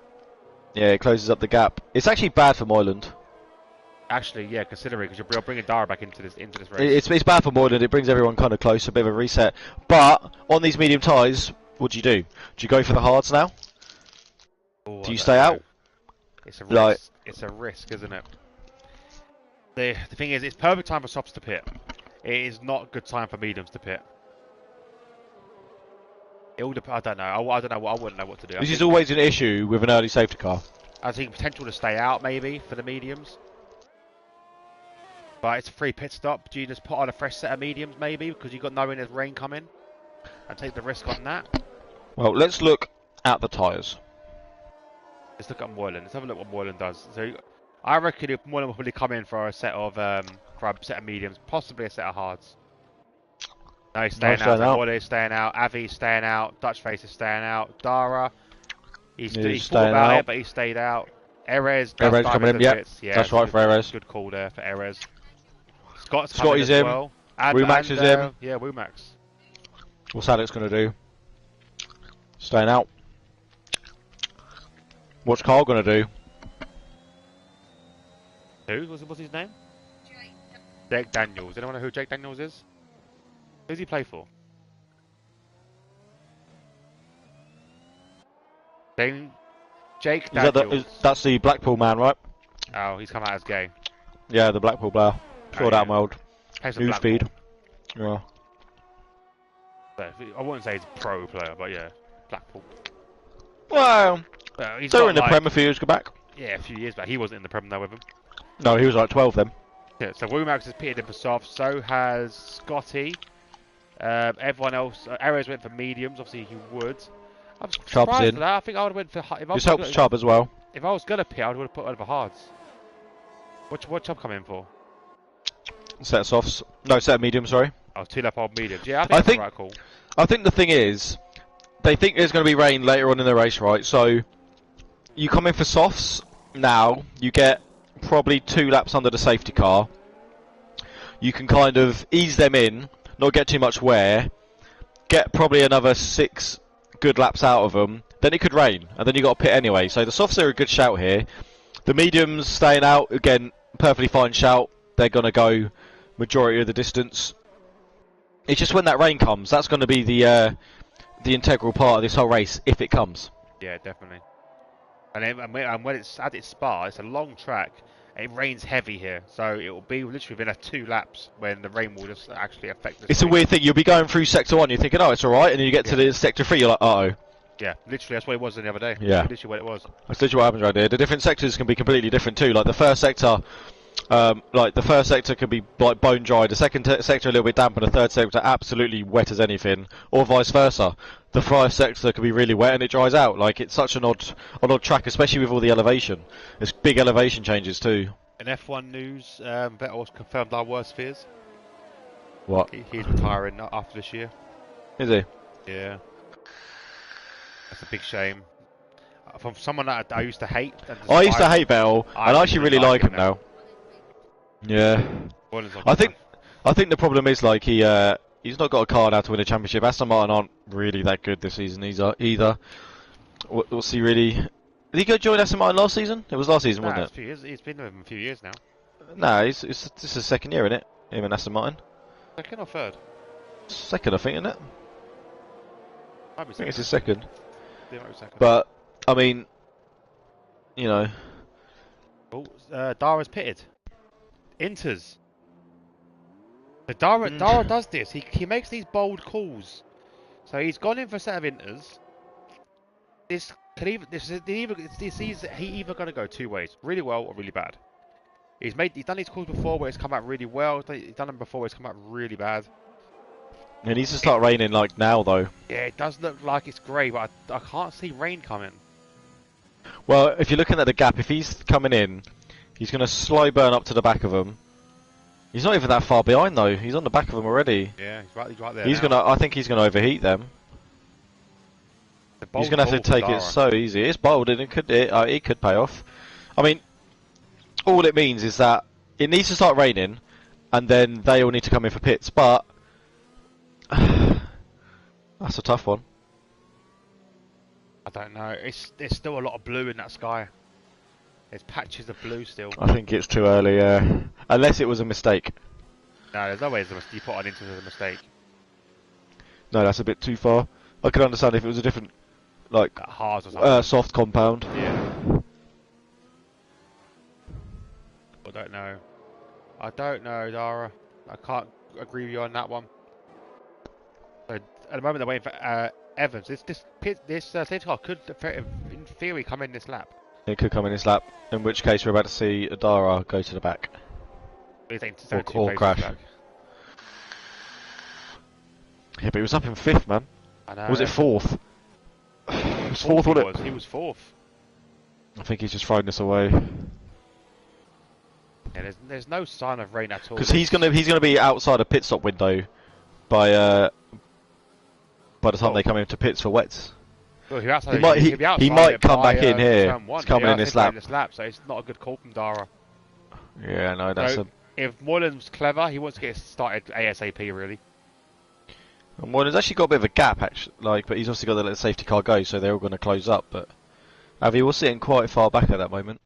Yeah, it closes up the gap. It's actually bad for Moyland. Actually, yeah, considering because you're bringing Dara back into this race. It's bad for Moyland. It brings everyone kind of close, a bit of a reset. But on these medium tyres, what do? Do you go for the hards now? Ooh, do you stay out? It's a risk. It's a risk, isn't it? The thing is, it's perfect time for softs to pit. It is not a good time for mediums to pit. It all I don't know. I don't know. I wouldn't know what to do. This is always an issue with an early safety car. I think potential to stay out maybe for the mediums. But it's a free pit stop. Do you just put on a fresh set of mediums maybe because you've got knowing there's rain coming and take the risk on that? Well, let's look at the tyres. Let's look at Moylan. Let's have a look what Moylan does. So I reckon Moylan will probably come in for a set of mediums, possibly a set of hards. No, he's staying out. Moylan is staying out. Avi's staying out. Dutch Face is staying out. Dara, he's thought about it, but he stayed out. Erez coming in. Yeah, that's right for Erez. Good call there for Erez. Scott's is in. Well. Wumax is in. Yeah, Wumax. What's Alex going to do? Staying out. What's Carl going to do? Who? What's his name? Jake Daniels. Anyone know who Jake Daniels is? Who's he play for? Jake Daniels. That's the Blackpool man, right? Oh, he's come out as gay. Yeah, the Blackpool player. Saw that old newsfeed. Yeah. So, I wouldn't say he's a pro player, but yeah, Blackpool. Well, they were in the Prem a few years back. Yeah, a few years back. He wasn't in the Prem though with him. No, he was like 12 then. Yeah, so Wumax has pitted in for soft, so has Scotty. Everyone else, Erez went for mediums, obviously he would. I'm surprised at that. I think I would have went for... This helps Chubb as well. If I was going to pit, I would have put over hards. What Chubb come in for? Set of softs. No, set of mediums, sorry. Oh, 2 lap old mediums. Yeah, I think that's the right call. I think the thing is, they think there's going to be rain later on in the race, right? So, you come in for softs now, you get probably 2 laps under the safety car. You can kind of ease them in, not get too much wear, get probably another 6 good laps out of them, then it could rain, and then you got to pit anyway. So the softs are a good shout here. The mediums staying out, again, perfectly fine shout. They're going to go majority of the distance. It's just when that rain comes, that's going to be the integral part of this whole race, if it comes. Yeah, definitely. And when it's at its spa, it's a long track. It rains heavy here, so it will be literally within 2 laps when the rain will just actually affect the It's a weird thing. You'll be going through sector 1, you're thinking, oh, it's alright, and then you get to the sector 3, you're like, uh-oh. Yeah, literally, that's what it was the other day. Yeah. That's literally what it was. That's literally what happens right there. The different sectors can be completely different too. Like the first sector, could be like bone dry. The second sector a little bit damp, and the third sector absolutely wet as anything, or vice versa. The first sector can be really wet and it dries out. Like it's such an odd track, especially with all the elevation. There's big elevation changes too. In F1 news, Vettel's confirmed our worst fears. What? He's retiring after this year. Is he? Yeah. That's a big shame. From someone that I used to hate. I used to hate Vettel, and I actually really like him now. Yeah. I think the problem is like he's not got a car now to win a championship. Aston Martin aren't really that good this season either. What's he really? Did he go join Aston Martin last season? It was last season, wasn't it? A few years. He's been with them a few years now. No, it's his second year, isn't it? Him and Aston Martin. Second or third? Second, I think, isn't it? Might be second. I think it's his second. Yeah, might be second. But I mean, you know. Oh, Dara's pitted. Inters. So Dara does this. He makes these bold calls. So he's gone in for a set of inters. He's either going to go 2 ways, really well or really bad. He's done these calls before where it's come out really well. He's done them before where it's come out really bad. It needs to start raining like now, though. Yeah, it does look like it's grey, but I can't see rain coming. Well, if you're looking at the gap, if he's coming in, he's going to slow burn up to the back of them. He's not even that far behind though. He's on the back of them already. Yeah, he's right there. He's gonna. I think he's going to overheat them. He's going to have to take it so easy. It's bold, and it could pay off. I mean, all it means is that it needs to start raining, and then they all need to come in for pits. But that's a tough one. I don't know. There's still a lot of blue in that sky. There's patches of blue still. I think it's too early, yeah. Unless it was a mistake. No, there's no way you put on into as a mistake. No, that's a bit too far. I could understand if it was a different, like, hard or something. soft compound. Yeah. I don't know, Dara. I can't agree with you on that one. So at the moment they're waiting for Evans. This safety car could, in theory, come in this lap. It could come in this lap, in which case we're about to see Adara go to the back. Or crash. Back. Yeah, but he was up in 5th, man. I know. Or was it 4th? It was 4th, wasn't it? He was 4th. I think he's just throwing this away. Yeah, there's no sign of rain at all. Because he's gonna be outside a pit stop window by the time they come into pits for wets. Well, he might come back in here. He's coming in this lap. So it's not a good call from Dara. Yeah, no, that's if Moylan's clever, he wants to get started ASAP, really. And Moylan's actually got a bit of a gap, actually, but he's obviously got to let the safety car go, so they're all going to close up. But Avi was sitting quite far back at that moment.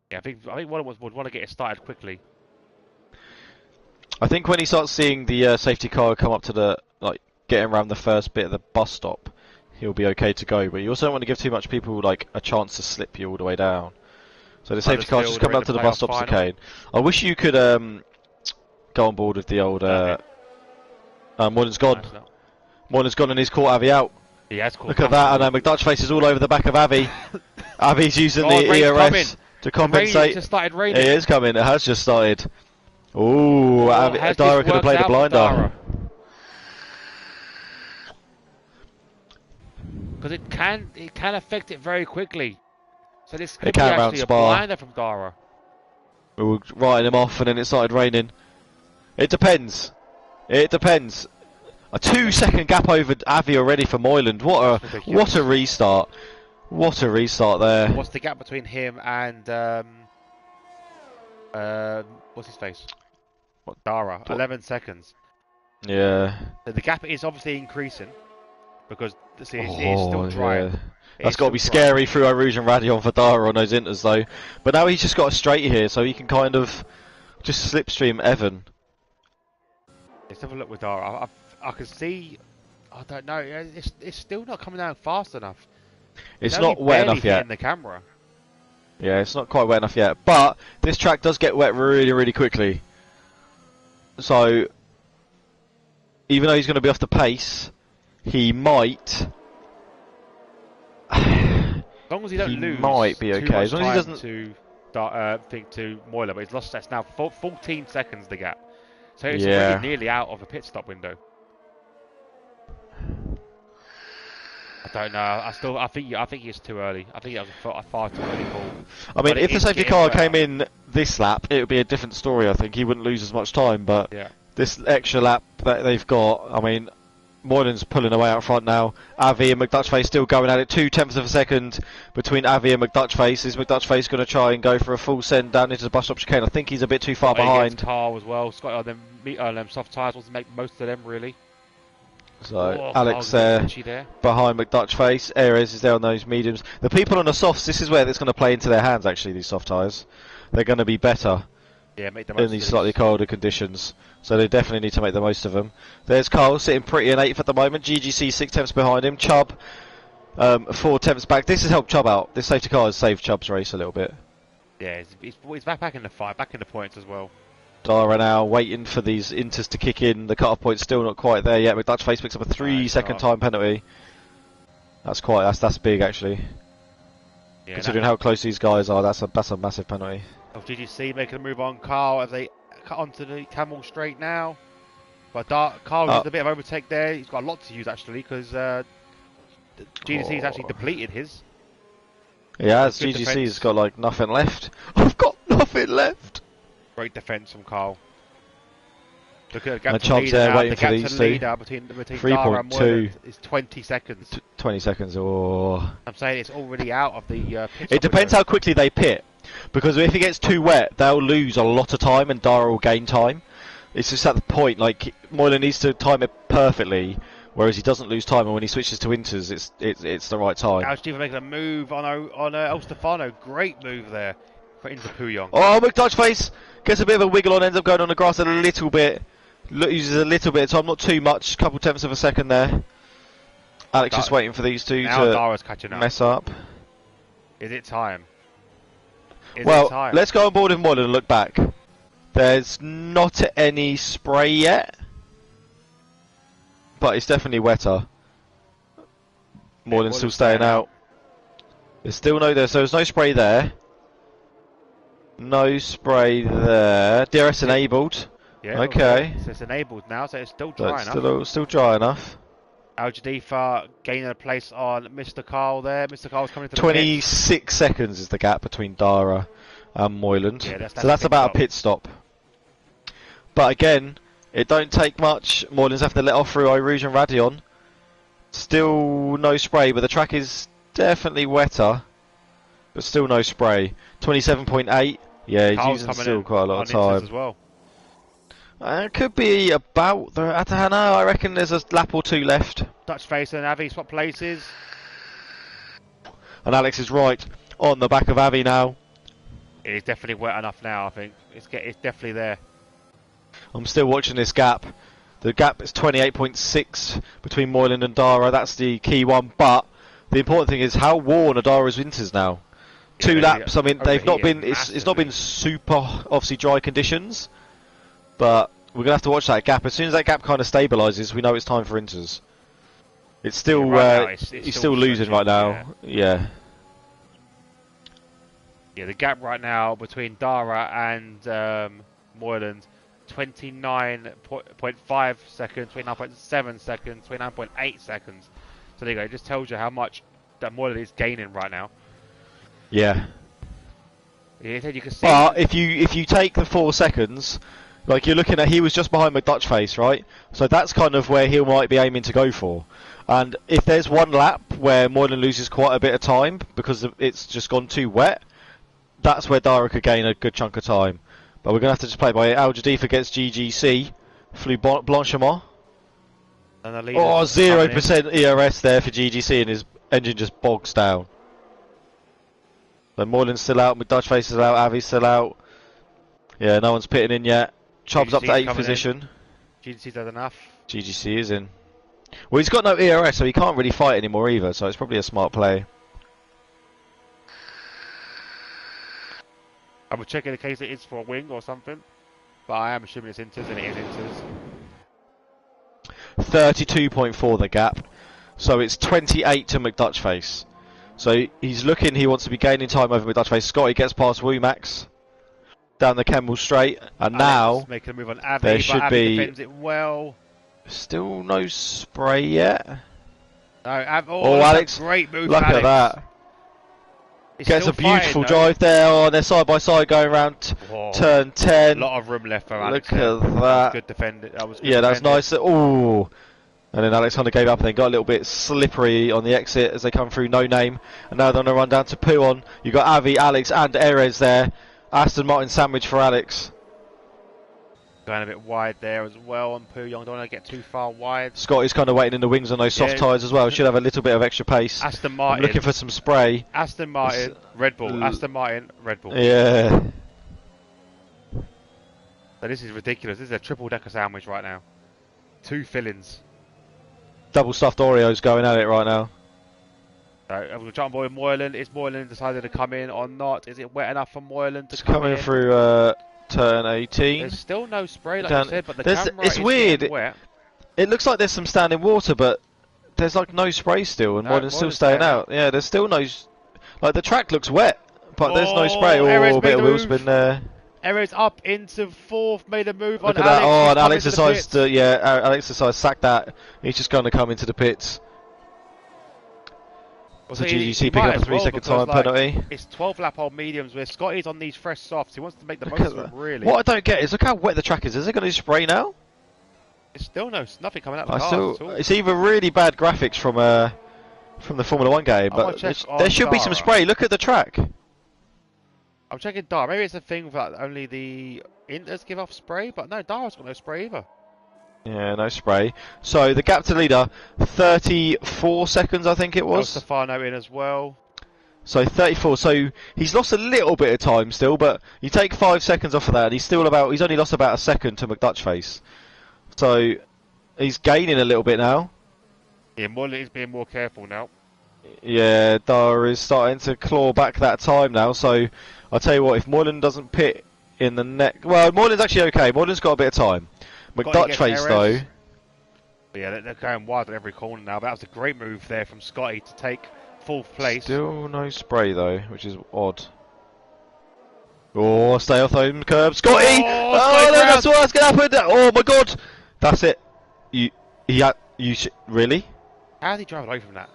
Yeah, I think Moylan would want to get it started quickly. I think when he starts seeing the safety car come up to the getting around the first bit of the bus stop, he'll be okay to go. But you also don't want to give too much people a chance to slip you all the way down. So the safety car's just coming up to the bus stop chicane. I wish you could go on board with the old. Moylan's gone. Moylan's gone and he's caught Avi out. He has caught. Look at that, and McDutch face is all over the back of Avi. Avi's using the ERS to compensate. It just started raining. It is coming. It has just started. Ooh, Dara could have played a blinder. Because it can affect it very quickly. So this could be actually a blinder from Dara. We were writing him off and then it started raining. It depends. It depends. A 2-second gap over Avi already for Moyland. What a restart. What a restart there. What's the gap between him and what's his face? Dara. 11 seconds. Yeah. So the gap is obviously increasing because it's still dry. Yeah. That's got to be scary through Rouge and Radion for Dara on those inters though. But now he's just got a straight here, so he can kind of just slipstream Evan. Let's have a look with Dara. I can see. I don't know. It's still not coming down fast enough. It's not wet enough yet. In the camera. Yeah, it's not quite wet enough yet. But this track does get wet really, really quickly. So even though he's going to be off the pace, he might. As long as he don't lose, might be okay. As long as he doesn't to Moylan, but he's lost. That's now 14 seconds the gap. So it's already nearly out of the pit stop window. I don't know. I think it's too early. I think it was a far too early call. I mean, if the safety car came in this lap, it would be a different story. I think he wouldn't lose as much time. But this extra lap that they've got, I mean, Moylan's pulling away out front now. Avi and McDutchface still going at it. 0.2 of a second between Avi and McDutchface. Is McDutchface going to try and go for a full send down into the bus stop chicane? I think he's a bit too far behind. Car as well. Scott on them soft tyres wants to make most of them really. So Alex there behind McDutchface. Ares is there on those mediums. The people on the softs, this is where it's going to play into their hands actually, these soft tyres. They're going to be better in these slightly colder conditions. So they definitely need to make the most of them. There's Carl sitting pretty in 8th at the moment. GGC 6 tenths behind him. Chubb 4 tenths back. This has helped Chubb out. This safety car has saved Chubb's race a little bit. Yeah, he's back in the fight, back in the points as well. Dara now waiting for these inters to kick in. The cut-off point's still not quite there yet. McDutchface picks up a 3-second time penalty. That's big actually. Yeah, considering how close these guys are, that's a massive penalty. GGC making a move on Carl as they cut onto the Camel straight now. But Carl has a bit of overtake there. He's got a lot to use actually because GGC's actually depleted his. Yeah, Good GGC's defence. got like nothing left. I've got nothing left. Great defence from Carl. Look at the gap And to Chubb's leader there now. waiting The for gap these to two. leader between Dara and 3.2. Moylan is 20 seconds. 20 seconds. Oh. I'm saying it's already out of the pit It stop depends window. how quickly they pit. Because if it gets too wet, they'll lose a lot of time and Dara will gain time. It's just at the point, like, Moylan needs to time it perfectly, whereas he doesn't lose time, and when he switches to inters, it's the right time. Alstifa making a move on El Stefano. Great move there for into Puyong. Oh, McDutchface gets a bit of a wiggle on, ends up going on the grass a little bit. Uses a little bit of time, not too much, couple tenths of a second there. Alex just waiting for these two now to Dara's catching up. mess up. Is it time? Well, let's go on board with Moylan and look back. There's not any spray yet, but it's definitely wetter. Moylan's still staying out. There's still there's no spray there. No spray there. DRS enabled. Yeah, okay. So it's enabled now, so it's still dry enough. Still dry enough. Al-Jadifa gaining a place on Mr. Carl there. Mr. Carl's coming to the 26 seconds is the gap between Dara and Moylan. Yeah, so that's about a pit stop. But again, it don't take much. Moylan's have to let off through Irouge and Radion. Still no spray, but the track is definitely wetter. But still no spray. 27.8. Yeah, he's Carl's using still quite a lot of time. time. As well. It could be about the Atahana. I reckon there's a lap or two left. Dutch face and Avi swap places. And Alex is right on the back of Avi now. It is definitely wet enough now, I think. It's definitely there. I'm still watching this gap. The gap is 28.6 between Moylan and Dara. That's the key one. But the important thing is how worn are Dara's winters now. Yeah, 2 laps. I mean, they've not been. Massively. It's not been super obviously dry conditions. But we're gonna have to watch that gap. As soon as that gap kind of stabilises, we know it's time for inters. It's still he's still losing right now. Yeah. Yeah, the gap right now between Dara and Moylan, 29.5 seconds, 29.7 seconds, 29.8 seconds. So there you go. It just tells you how much that Moylan is gaining right now. Yeah. You can see. But if you take the 4 seconds, like you're looking at, he was just behind McDutchface, right? So that's kind of where he might be aiming to go for. And if there's one lap where Moylan loses quite a bit of time because it's just gone too wet, that's where Dara could gain a good chunk of time. But we're going to have to just play by it. Al-Jadifa gets GGC. Flew Blanchimont. And 0% ERS there for GGC, and his engine just bogs down. So Moylan's still out, McDutchface is out, Avi's still out. Yeah, no one's pitting in yet. Chubb's up to 8th position. GGC's done enough. GGC is in. Well, he's got no ERS, so he can't really fight anymore either, so it's probably a smart play. I will check in case it is for a wing or something. But I am assuming it's inters, and it is inters. 32.4 the gap. So it's 28 to McDutchface. So he's looking, he wants to be gaining time over McDutchface. Scotty gets past Woomax down the Kemmel straight, and now making a move on Avi, there should Avi be defends it well. Still no spray yet. No, Alex, great move. Look at that. Gets a beautiful drive there. Oh, they're side by side going around turn 10. A lot of room left for Alex. Look at that. Good defended. Yeah, that's nice. Oh, and then Alex kind of gave up and then got a little bit slippery on the exit as they come through No Name. And now they're on a run down to Puon. You've got Avi, Alex, and Erez there. Aston Martin sandwich for Alex. Going a bit wide there as well on Puyong. Don't want to get too far wide. Scott is kind of waiting in the wings on those soft tyres as well. Should have a little bit of extra pace. Aston Martin. I'm looking for some spray. Aston Martin, Red Bull. Aston Martin, Red Bull. Yeah. So this is ridiculous. This is a triple decker sandwich right now. 2 fillings. Double stuffed Oreos going at it right now. So I'm going to jump on Moylan. Is Moylan decided to come in or not? Is it wet enough for Moylan to come in? It's coming through turn 18. There's still no spray, like you said, but the camera it's is weird. Wet. It looks like there's some standing water, but there's like no spray still, and Moylan's still staying out. Yeah, there's still no. Like the track looks wet, but there's no spray. Oh, a bit of wheel spin there. Erez up into 4th, made a move Look on at that. Alex. Oh, and Alex decides to, Alex decides to sack that. He's just going to come into the pits. Well, So so GGC he picking might up a as 3 well second because, time penalty. it's 12 lap old mediums where Scotty's on these fresh softs. He wants to make the Look most at of them, that. really. What I don't get is look how wet the track is. Is it going to spray now? It's still nothing coming out of the cars at all. It's either really bad graphics from the Formula 1 game, I might but check there on should be some Dara. spray. Look at the track. I'm checking Dara. Maybe it's a thing that only the Inters give off spray, but no, Dara's got no spray either. Yeah, no spray. So the gap to leader, 34 seconds, I think it El was. Stefano in as well. So 34. So he's lost a little bit of time still, but you take 5 seconds off of that, and he's only lost about a second to McDutchface. So he's gaining a little bit now. Yeah, Moreland is being more careful now. Yeah, Dara is starting to claw back that time now. So I'll tell you what, if Moreland doesn't pit in the next, well, Moreland's actually okay. Moreland's got a bit of time. McDutchface though. But yeah, they're going wide at every corner now. But that was a great move there from Scotty to take fourth place. Still no spray though, which is odd. Oh, stay off those curbs, Scotty! Oh, no, that's what's gonna happen. Oh my God, that's it. Really? How did he drive away from that?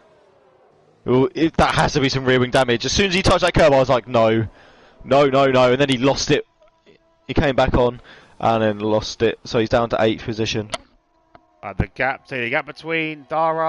Oh, that has to be some rear wing damage. As soon as he touched that curb, I was like, no, and then he lost it. He came back on and then lost it, so he's down to 8th position. The gap between Dara